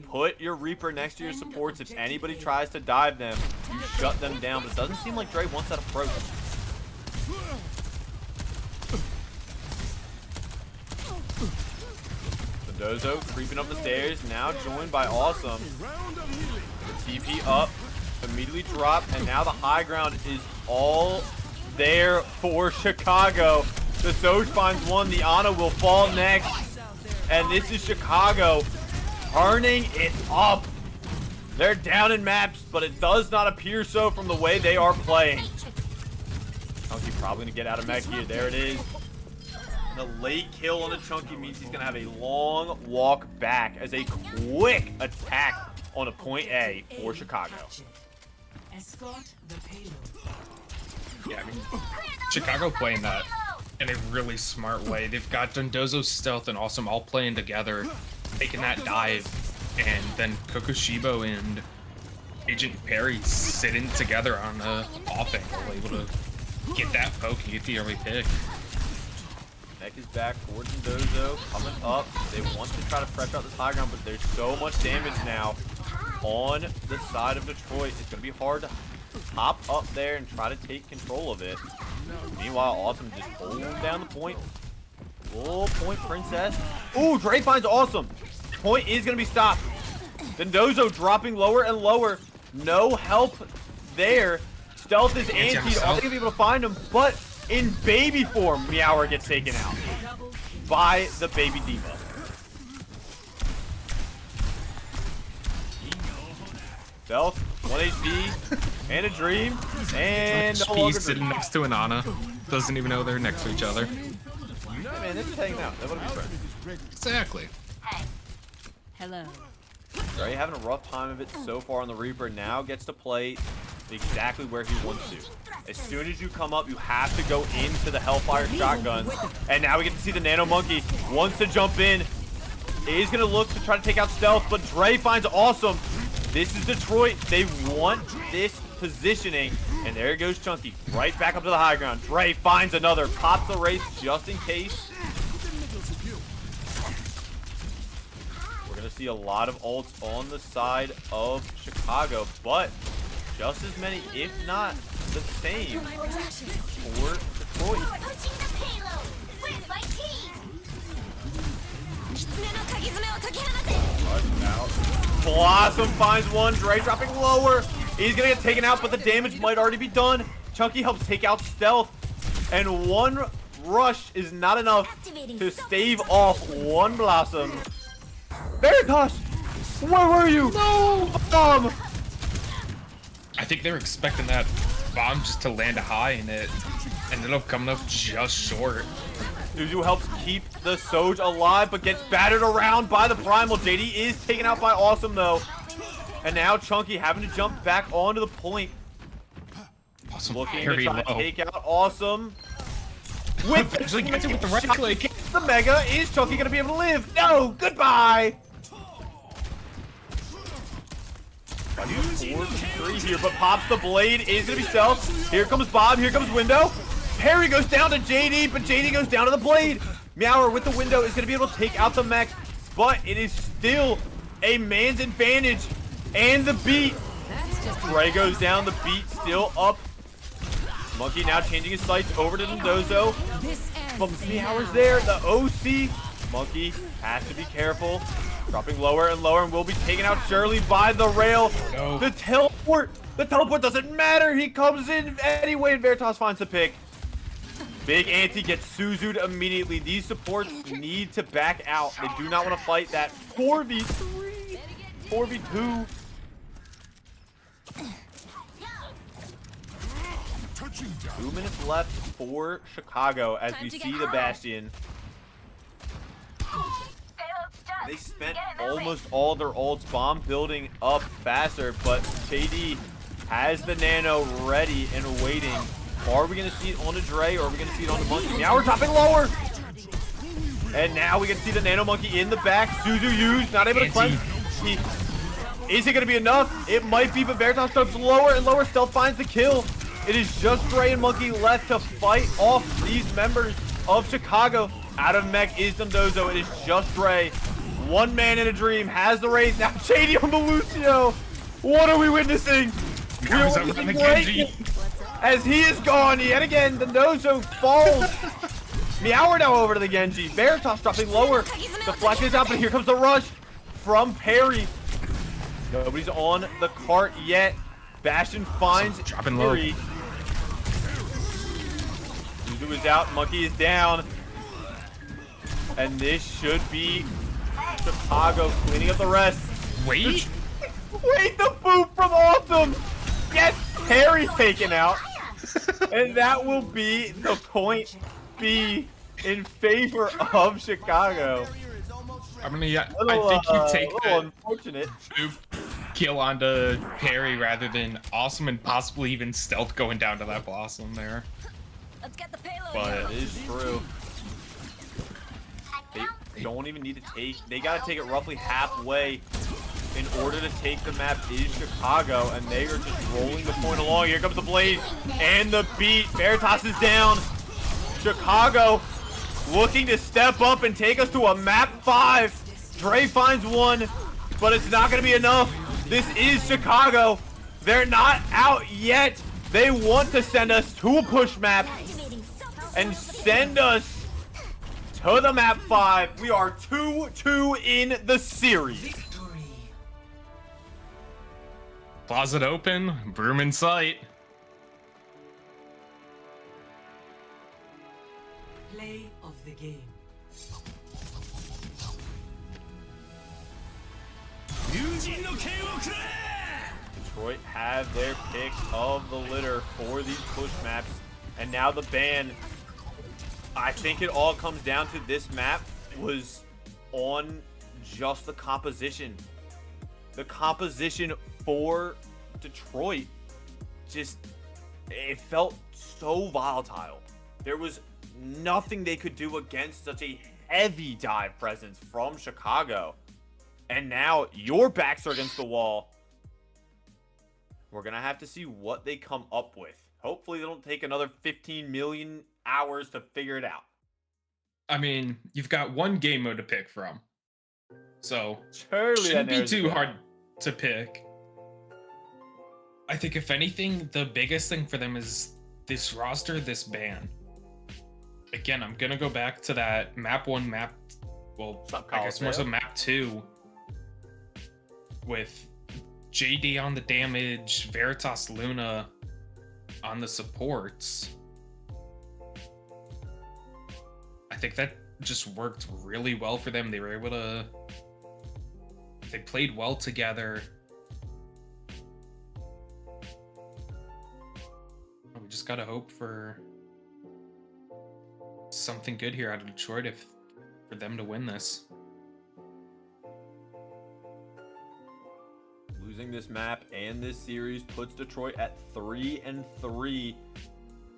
Put your Reaper next to your supports. If anybody tries to dive them, you shut them down. But it doesn't seem like Dre wants that approach. Dozo creeping up the stairs, now joined by Awesome. The TP up, immediately drop, and now the high ground is all there for Chicago. The Soj finds one, the Ana will fall next, and this is Chicago turning it up. They're down in maps, but it does not appear so from the way they are playing. Chunky probably gonna get out of mech here. There it is. The late kill on the Chunky means he's gonna have a long walk back as a quick attack on a point A for Chicago. Yeah, I mean, Chicago playing that in a really smart way. They've got Dondozo, Stealth, and Awesome all playing together, taking that dive, and then Kokushibo and Agent Perry sitting together on the off angle, able to get that poke and get the early pick. Neck is back for Dondozo, coming up. They want to try to pressure out this high ground, but there's so much damage now on the side of Detroit. It's going to be hard to hop up there and try to take control of it. Meanwhile, Awesome just holding down the point. Full point princess. Ooh, Dre finds Awesome. Point is going to be stopped. Dondozo dropping lower and lower. No help there. Stealth is antied. Are they going to be able to find him? But in baby form, Meower gets taken out by the baby diva. Stealth, 1 HP, and a dream, and no longer sitting next to an Ana. Doesn't even know they're next to each other. Hey man, they're just hanging out. They want to be friends. Exactly. Hello. Dre having a rough time of it so far on the Reaper. Now gets to play exactly where he wants to. As soon as you come up, you have to go into the Hellfire shotguns. And now we get to see the Nano Monkey wants to jump in. He's going to look to try to take out Stealth, but Dre finds Awesome. This is Detroit. They want this positioning. And there goes Chunky, right back up to the high ground. Dre finds another, pops the race just in case. We're going to see a lot of ults on the side of Chicago, but just as many, if not the same, for Detroit. Blossom finds one. Dre dropping lower. He's gonna get taken out, but the damage might already be done. Chunky helps take out Stealth, and one rush is not enough to stave off one Blossom. Veritas Where were you? No! I think they were expecting that bomb just to land high, and it ended up coming up just short. Zuzu helps keep the Soj alive, but gets battered around by the Primal. JD is taken out by Awesome, though. And now Chunky having to jump back onto the point. Awesome. Looking to Very try and low. take out Awesome. With Actually gets it with the right click. Gets the Mega. Is Chunky going to be able to live? No! Goodbye! 4-3 here, but pops the blade. Is going to be stealth. Here comes Bob. Here comes Window. Perry goes down to JD, but JD goes down to the blade. Meower with the Window is going to be able to take out the mech, but it is still a man's advantage. And the beat. Ray goes down. The beat still up. Monkey now changing his sights over to Mendozo. But Meower's there. The OC. Monkey has to be careful. Dropping lower and lower, and will be taken out surely by the rail. No. The teleport. The teleport doesn't matter. He comes in anyway, and Veritas finds the pick. Big Anti gets Suzu'd immediately. These supports need to back out. They do not want to fight that 4v3, 4v2. Two minutes left for Chicago as we see the Bastion. They spent almost all their ults bomb building up faster, but JD has the nano ready and waiting. Are we going to see it on the Dre, or are we going to see it on the Monkey? Now we're dropping lower. And now we can see the Nano Monkey in the back. Suzu used, not able to cleanse. Is it going to be enough? It might be, but Veritas drops lower and lower. Still finds the kill. It is just Dre and Monkey left to fight off these members of Chicago. Out of mech is Mendozo. It is just Dre. One man in a dream has the race. Now JD on the Lucio. What are we witnessing? We are witnessing greatness. As he is gone yet again, Mendozo falls. Meower now over to the Genji. Veritas dropping lower. The flash is out, but here comes the rush from Perry. Nobody's on the cart yet. Bastion finds Dropping low. Perry. Zuzu is out. Monkey is down. And this should be Chicago cleaning up the rest. Wait. Wait, the boot from Awesome. Get Perry taken out. And that will be the point B in favor of Chicago. I mean, yeah, I think you take that unfortunate boop kill onto Perry rather than Awesome and possibly even Stealth going down to that Blossom there. Let's get the payload. But it is true. They don't even need to take. They got to take it roughly halfway in order to take the map. Is Chicago, and they are just rolling the point along. Here comes the blade and the beat. Veritas is down. Chicago looking to step up and take us to a map 5. Dre finds one, but it's not going to be enough. This is Chicago. They're not out yet. They want to send us to a push map and send us to the map 5. We are 2-2 in the series. Closet open, broom in sight. Play of the game. Detroit have their pick of the litter for these push maps, and now the ban. I think it all comes down to this map was on just the composition. The composition for Detroit just, it felt so volatile. There was nothing they could do against such a heavy dive presence from Chicago. And now your backs are against the wall. We're going to have to see what they come up with. Hopefully they don't take another 15 million hours to figure it out. I mean, you've got one game mode to pick from. So, Surely shouldn't that be too narrow's hard to pick. I think if anything, the biggest thing for them is this roster, this ban. Again, I'm going to go back to that map 1, well, I guess more so map 2 with JD on the damage, Veritas Luna on the supports. I think that just worked really well for them. They were able to They played well together. We just gotta hope for something good here out of Detroit for them to win this. Losing this map and this series puts Detroit at 3-3,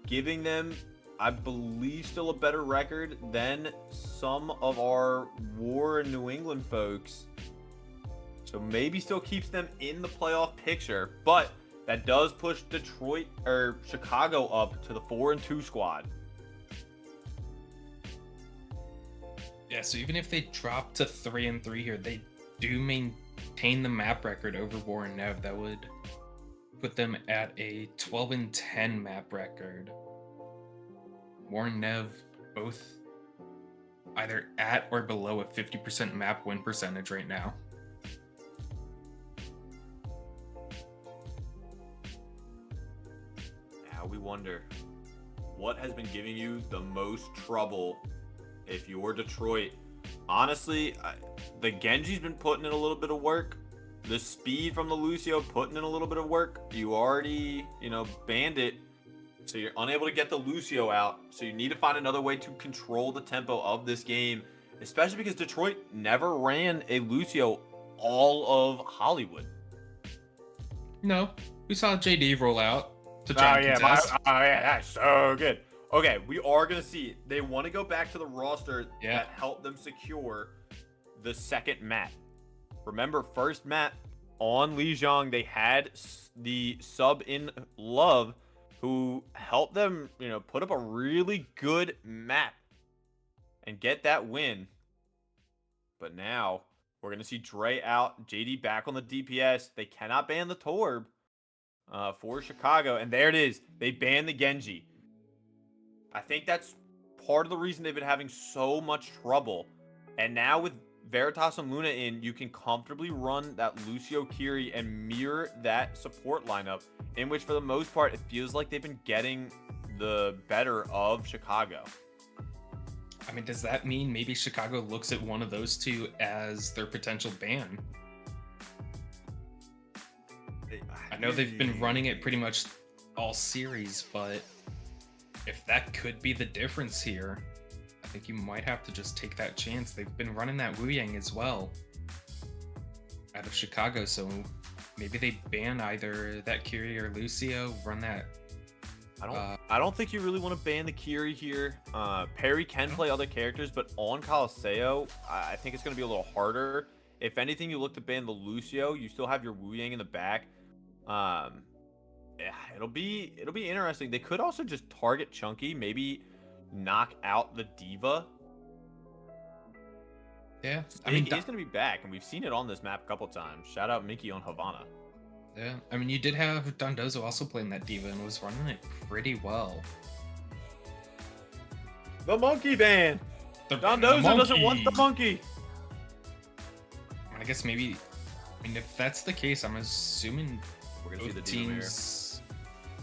giving them, I believe, still a better record than some of our War in New England folks. So maybe still keeps them in the playoff picture, but that does push Detroit or Chicago up to the 4-2 squad. Yeah, so even if they drop to 3-3 here, they do maintain the map record over War and Nev. That would put them at a 12-10 map record. War and Nev both either at or below a 50% map win percentage right now. Now we wonder, what has been giving you the most trouble if you're Detroit? Honestly, the Genji's been putting in a little bit of work. The speed from the Lucio putting in a little bit of work. You already, banned it. So you're unable to get the Lucio out. So you need to find another way to control the tempo of this game. Especially because Detroit never ran a Lucio all of Hollywood. No, we saw JD roll out to Oh try and contest. yeah, that's so good. Okay, we are going to see. They want to go back to the roster that helped them secure the second map. Remember, first map on Lijiang, they had the sub in Love who helped them, put up a really good map and get that win. But now we're going to see Dre out, JD back on the DPS. They cannot ban the Torb for Chicago. And there it is. They banned the Genji. I think that's part of the reason they've been having so much trouble. And now with Veritas and Luna in, you can comfortably run that Lucio Kiri and mirror that support lineup, in which for the most part, it feels like they've been getting the better of Chicago. I mean, does that mean maybe Chicago looks at one of those two as their potential ban? I know they've been running it pretty much all series, but if that could be the difference here, I think you might have to just take that chance. They've been running that Wu Yang as well out of Chicago, so maybe they ban either that Kiri or Lucio, run that. I don't think you really want to ban the Kiri here. Perry can play other characters, but on Coliseo, I think it's going to be a little harder. If anything, you look to ban the Lucio. You still have your Wu Yang in the back. Yeah, it'll be interesting. They could also just target Chunky, maybe knock out the Diva. Yeah, I mean, he's going to be back, and we've seen it on this map a couple times. Shout out Mickey on Havana. Yeah, I mean, you did have Dondozo also playing that Diva and was running it pretty well. The monkey ban! Dondozo doesn't want the monkey! I guess maybe, I mean, if that's the case, I'm assuming we're going to see the teams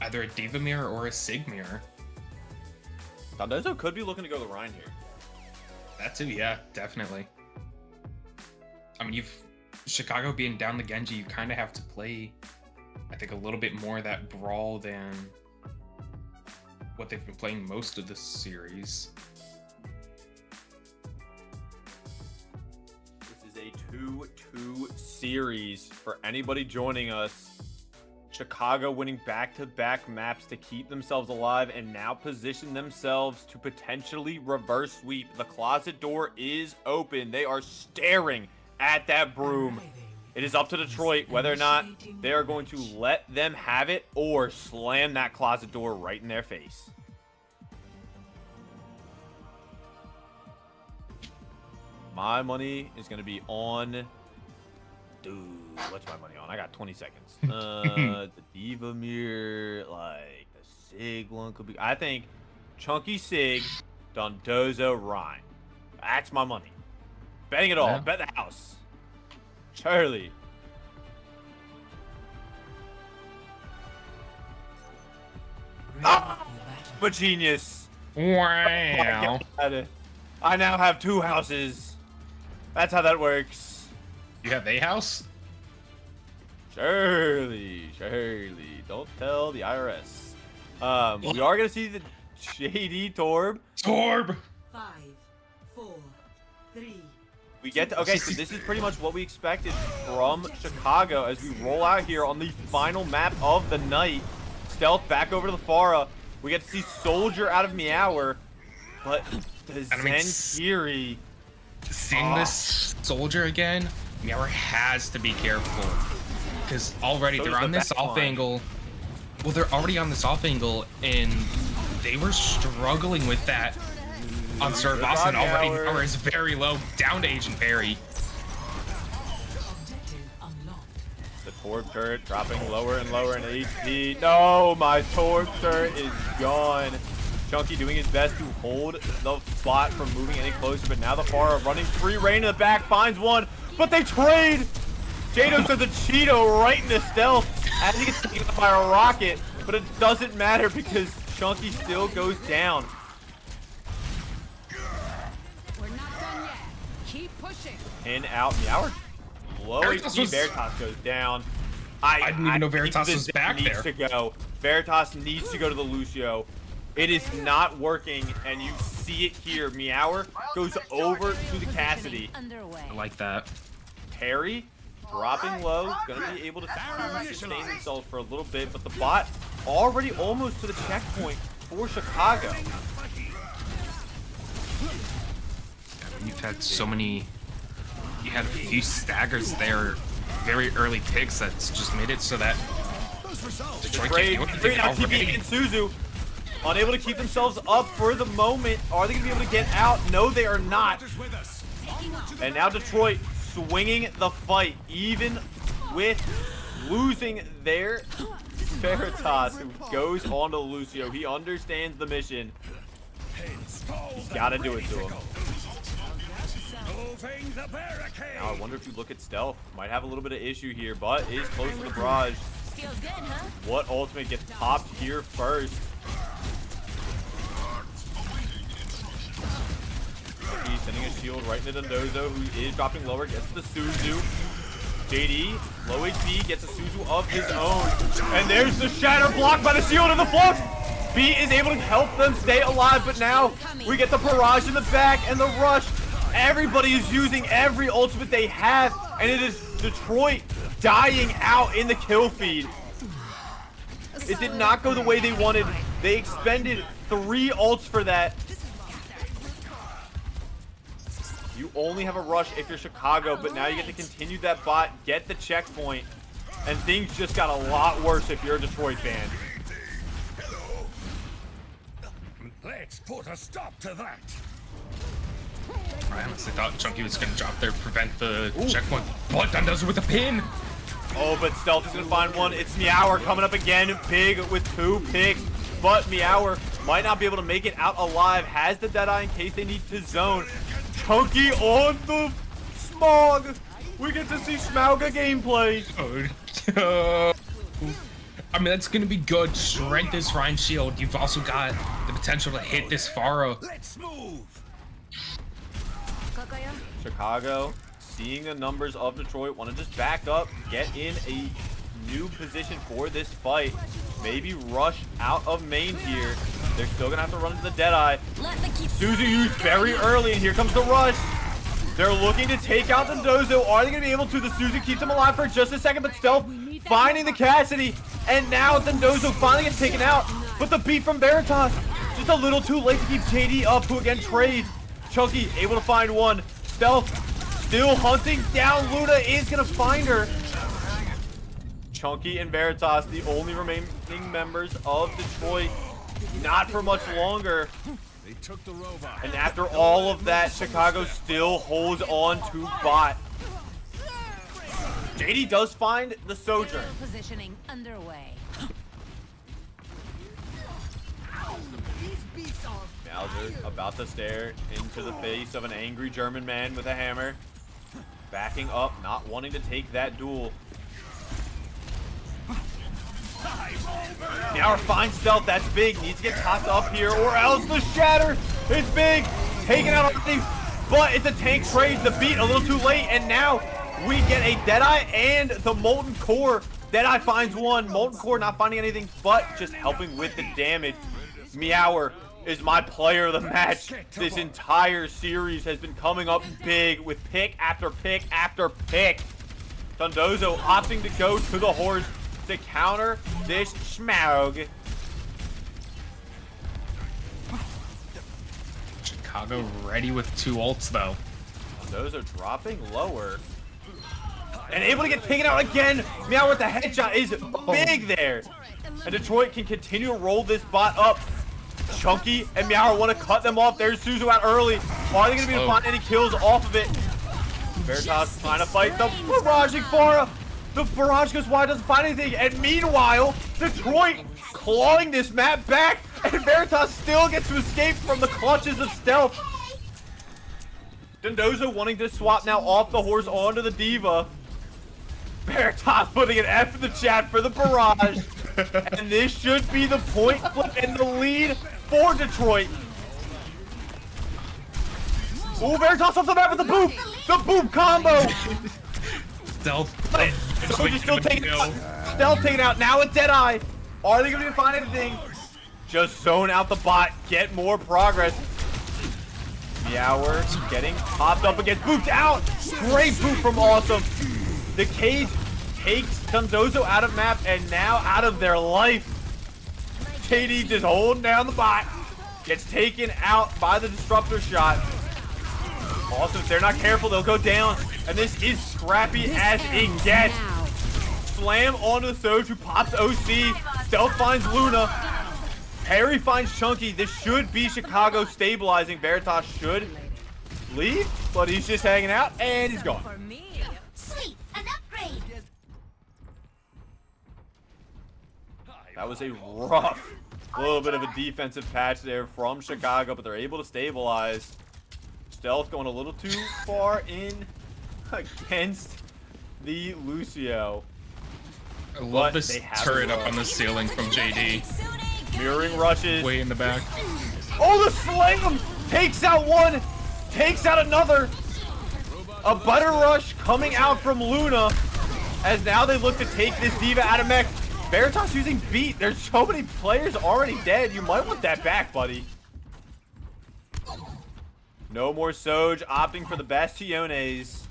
either a Diva mirror or a Sig mirror. Dondozo could be looking to go the Rhine here. That too, yeah, definitely. I mean, Chicago being down the Genji, you kind of have to play, I think, a little bit more of that brawl than what they've been playing most of the series. This is a 2-2 series for anybody joining us. Chicago winning back-to-back maps to keep themselves alive and now position themselves to potentially reverse sweep. The closet door is open. They are staring at that broom. It is up to Detroit whether or not they are going to let them have it or slam that closet door right in their face. My money is going to be on... Dude, what's my money on? I got 20 seconds. The Diva mirror, like the Sig one could be... I think Chunky Sig, Dondozo Rhine. That's my money. Betting it all. Yeah. Bet the house. Charlie. Ah! I'm a genius. Wow. I now have 2 houses. That's how that works. You have a house? Shirley, don't tell the IRS. We are gonna see the JD Torb. Torb! 5, 4, 3. We get to, okay, so this is pretty much what we expected from Chicago as we roll out here on the final map of the night. Stealth back over to the Pharah. We get to see Soldier out of Meower, but the Zen-Kiri. Seeing this Soldier again, Meower has to be careful. Because already they're on this off angle. Well, they're already on this off angle, and they were struggling with that on Sir Boston already. Meower is very low, down to Agent Barry. The Torb turret dropping lower and lower in HP. No, my Torb turret is gone. Chunky doing his best to hold the spot from moving any closer, but now the Pharah running free reign in the back, finds one, but they trade! Jado says a Cheeto right in the stealth as he gets taken up by a rocket, but it doesn't matter because Chunky still goes down. We're not done yet. Keep pushing. In, out, Meower. Low HP, Veritas goes down. I didn't even know Veritas was back there. To go. Veritas needs to go to the Lucio. It is not working, and you see it here. Meower goes over to the Cassidy. I like that. Terry dropping low, gonna be able to sustain themselves for a little bit, but the bot already almost to the checkpoint for Chicago. You've had so many. You had a few staggers there, very early picks that's just made it so that Detroit can't do anything Now already. TP and Suzu unable to keep themselves up for the moment. Are they gonna be able to get out? No, they are not. And now Detroit swinging the fight, even with losing their Veritas, who goes on to Lucio. He understands the mission. He's got to do it to him. Now I wonder if you look at Stealth, might have a little bit of issue here, but is close to the barrage. Feels good, huh? What ultimate gets popped here first? He's sending a shield right into Dondozo, who is dropping lower, gets the Suzu. JD, low HP, gets a Suzu of his own. And there's the shatter blocked by the shield and the flux. B is able to help them stay alive, but now we get the barrage in the back and the rush. Everybody is using every ultimate they have, and it is Detroit dying out in the kill feed. It did not go the way they wanted. They expended 3 ults for that. You only have a rush if you're Chicago, but now you get to continue that bot, get the checkpoint, and things just got a lot worse if you're a Detroit fan. Let's put a stop to that. I honestly thought Chunky was going to drop there, prevent the checkpoint, but Dondozo with a pin. Oh, but Stealth is going to find one. It's Meower coming up again, big with 2 picks, but Meower might not be able to make it out alive, has the Deadeye in case they need to zone. Chunky on the Smog. We get to see Smauga gameplay. I mean, that's going to be good. Strength is Ryan Shield. You've also got the potential to hit this Pharah. Let's move. Chicago, seeing the numbers of Detroit, want to just back up, get in a new position for this fight. Maybe rush out of main here. They're still going to have to run into the Deadeye. Suzu used very early, and here comes the rush. They're looking to take out Dondozo. Are they going to be able to? The Suzu keeps him alive for just a second, but Stealth finding the Cassidy. And now Dondozo finally gets taken out. But the beat from Veritas, just a little too late to keep JD up, who again trades. Chunky able to find one. Stealth still hunting down. Luna is going to find her. Chunky and Veritas, the only remaining members of Detroit. Not for much longer. They took the robot. And after all of that, Chicago still holds on to bot. JD does find the Sojourn. Positioning underway. Mauser about to stare into the face of an angry German man with a hammer. Backing up, not wanting to take that duel. Meower finds Stealth, that's big. Needs to get topped up here, or else the shatter is big. Taken out already, but it's a tank trade. The beat a little too late, and now We get a Deadeye and the Molten Core. Deadeye finds one. Molten Core not finding anything, but just helping with the damage. Meower is my player of the match. This entire series has been coming up big with pick after pick after pick. Dondozo opting to go to the horse to counter this Schmaug. Chicago ready with 2 ults though. Dondozo dropping lower. And able to get taken out again. Meow with the headshot is big there. And Detroit can continue to roll this bot up. Chunky and Meow want to cut them off. There's Suzu out early. Are they going to be able to find any kills off of it? Veritas trying to fight the barraging Farah. The barrage goes wide, doesn't find anything. And meanwhile, Detroit clawing this map back. And Veritas still gets to escape from the clutches of stealth. Dondozo wanting to swap now off the horse onto the Diva. Veritas putting an F in the chat for the barrage. And this should be the point flip and the lead for Detroit. Ooh, Veritas off the map with the boop! The boop combo! Stealth. Soldier's still taking out. Stealth taken out. Now with Deadeye. Are they going to find anything? Just zone out the bot. Get more progress. Meower getting popped up against. Booped out. Great boop from Awesome. The cage takes Dondozo out of map and now out of their life. JD just holding down the bot. Gets taken out by the disruptor shot. Also, if they're not careful, they'll go down. And this is scrappy as it gets. Slam onto the Soj, who pops OC. Stealth finds Luna. Harry finds Chunky. This should be Chicago stabilizing. Veritas should leave, but he's just hanging out, and he's gone. Sweet, an upgrade. That was a rough little bit of a defensive patch there from Chicago, but they're able to stabilize. Stealth going a little too far in against the Lucio. I love this turret up on the ceiling from JD. Mirroring rushes. Way in the back. Oh, the slam! Takes out one, takes out another. A butter rush coming out from Luna as now they look to take this Diva out of mech. Veritas using beat. There's so many players already dead. You might want that back, buddy. No more Soj, opting for the Bastiones.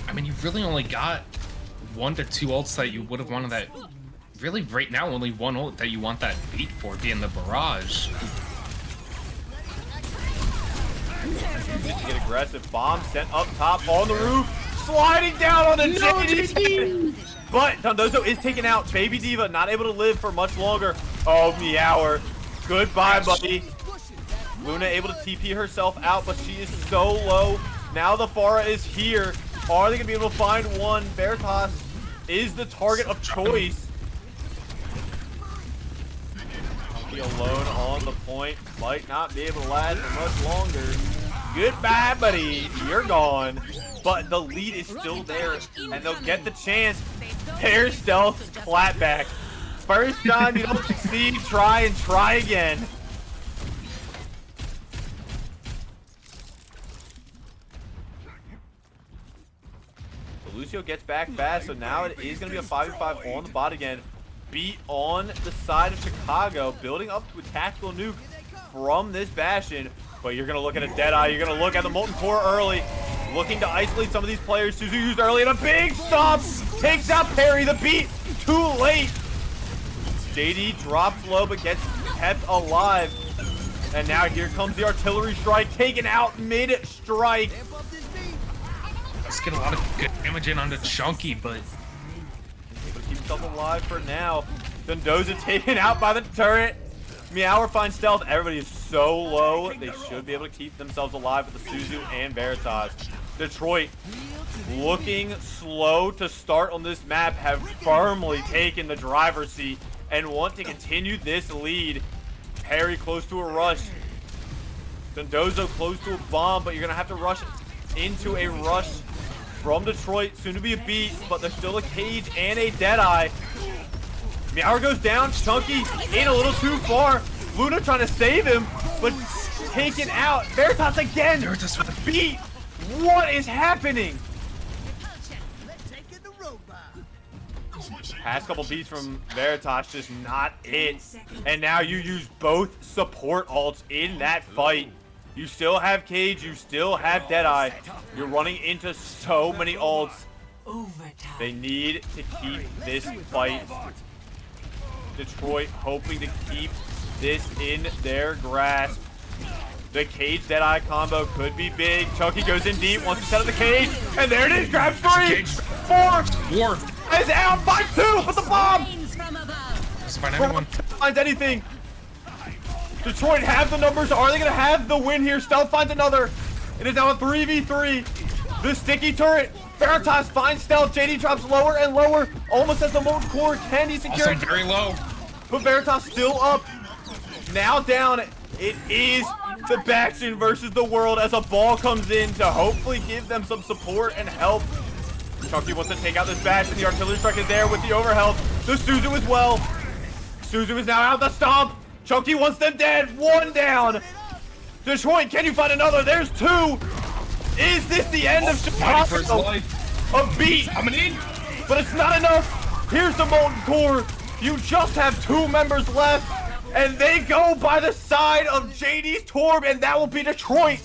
I mean, you really only got 1 to 2 ults that you would have wanted that. Really, right now, only 1 ult that you want that beat for being the barrage. Get aggressive. Bomb sent up top on the roof. Sliding down on the JD. But Dondozo is taken out. Baby Diva not able to live for much longer. Oh, Meower. Goodbye, buddy. Luna able to TP herself out, but she is so low. Now the Farah is here. Are they going to be able to find one? Veritas is the target of choice. Be alone on the point. Might not be able to last for much longer. Goodbye, buddy. You're gone. But the lead is still there, and they'll get the chance. There's Stealth's clapback. First time you don't succeed, try and try again. Lucio gets back fast, so now it is going to be a 5v5 on the bot again. Beat on the side of Chicago, building up to a tactical nuke from this Bastion. But you're going to look at a Deadeye, you're going to look at the Molten Core early. Looking to isolate some of these players. Suzu used early and a big stomp. Takes out Perry, the beat, too late. JD drops low but gets kept alive. And now here comes the artillery strike, taken out mid-strike. Let's get a lot of good damage in onto Chunky, but able to keep himself alive for now. Dondozo taken out by the turret. Meower finds Stealth. Everybody is so low. They should be able to keep themselves alive with the Suzu and Veritas. Detroit, looking slow to start on this map, have firmly taken the driver's seat and want to continue this lead. Perry close to a rush. Dondozo close to a bomb, but you're going to have to rush into a rush from Detroit. Soon to be a beat, but there's still a cage and a Deadeye. Meower goes down. Chunky in a little too far. Luna trying to save him, but taken out. Veritas again. Veritas with a beat. What is happening? Past couple beats from Veritas, just not it. And now you use both support ults in that fight. You still have Cage, you still have Deadeye. You're running into so many ults. They need to keep this fight. Detroit hoping to keep this in their grasp. The Cage Deadeye combo could be big. Chucky goes in deep, wants to set up the cage, and there it is, grabs 3, 4, War. is out, 5-2, put the bomb! Just find anyone. Finds anything. Detroit have the numbers. Are they going to have the win here? Stealth finds another. It is now a 3v3. The sticky turret. Veritas finds Stealth. JD drops lower and lower. Almost has the molten core. Can he secure Also it? very low. But Veritas still up. Now down. It is the Bastion versus the world as a ball comes in to hopefully give them some support and help. Chucky wants to take out this Bastion. The artillery strike is there with the overhealth. The Suzu as well. Suzu is now out the stomp. Chucky wants them dead. 1 down. Detroit, can you find another? There's 2. Is this the end of Fighting for his Chicago? life. A beat. Coming in. But it's not enough. Here's the molten core. You just have 2 members left. And they go by the side of JD's Torb. And that will be Detroit.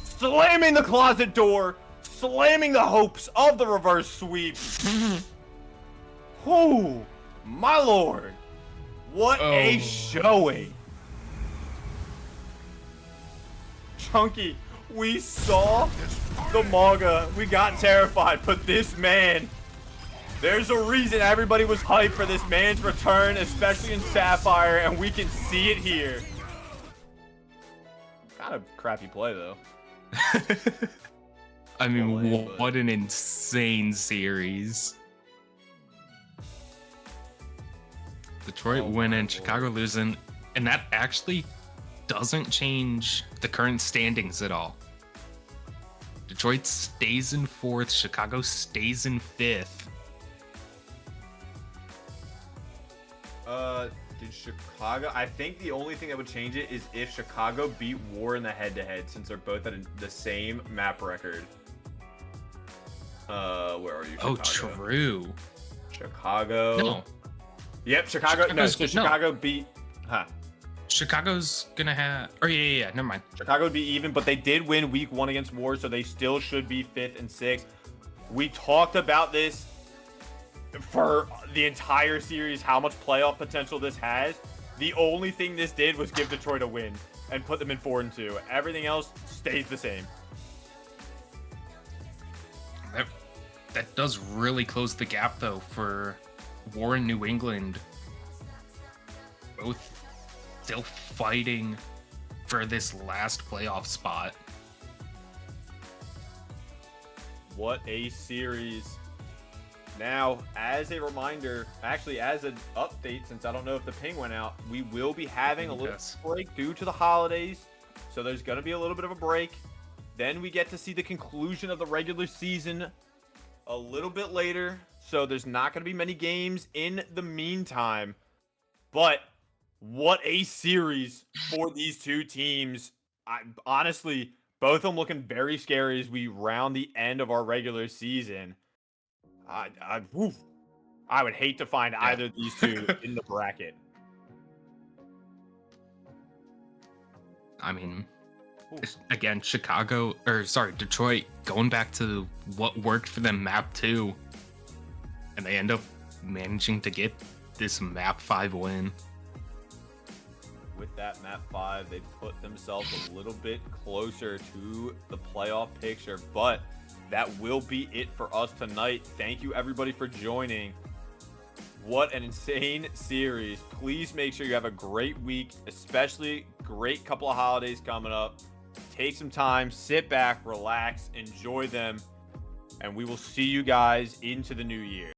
Slamming the closet door. Slamming the hopes of the reverse sweep. Oh, my lord. What a showing. Chunky, we saw the manga. We got terrified, but this man, there's a reason everybody was hyped for this man's return, especially in Sapphire, and we can see it here. Kind of crappy play, though. I mean, Well, but- what an insane series. Detroit winning, Chicago losing, and that actually doesn't change the current standings at all. Detroit stays in 4th, Chicago stays in 5th. Did Chicago? I think the only thing that would change it is if Chicago beat War in the head-to-head, since they're both at the same map record. Where are you? Chicago? Oh, true. Chicago. No, Yep, Chicago. No, so no. Chicago beat. Huh. Chicago's gonna have. Oh yeah, never mind. Chicago would be even, but they did win week 1 against War, so they still should be 5th and 6th. We talked about this for the entire series, how much playoff potential this has. The only thing this did was give Detroit a win and put them in 4 and 2. Everything else stays the same. That does really close the gap though for War in New England. Both still fighting for this last playoff spot. What a series. Now, as a reminder, actually as an update, since I don't know if the ping went out, we will be having a little Yes. break due to the holidays. So there's going to be a little bit of a break. Then we get to see the conclusion of the regular season a little bit later. So there's not going to be many games in the meantime. But what a series for these two teams. Honestly, both of them looking very scary as we round the end of our regular season. I would hate to find either of these two in the bracket. I mean, again, Detroit going back to what worked for them map 2, and they end up managing to get this map 5 win. With that map 5, they put themselves a little bit closer to the playoff picture, but that will be it for us tonight. Thank you everybody for joining. What an insane series. Please make sure you have a great week, especially great couple of holidays coming up. Take some time, sit back, relax, enjoy them, and we will see you guys into the new year.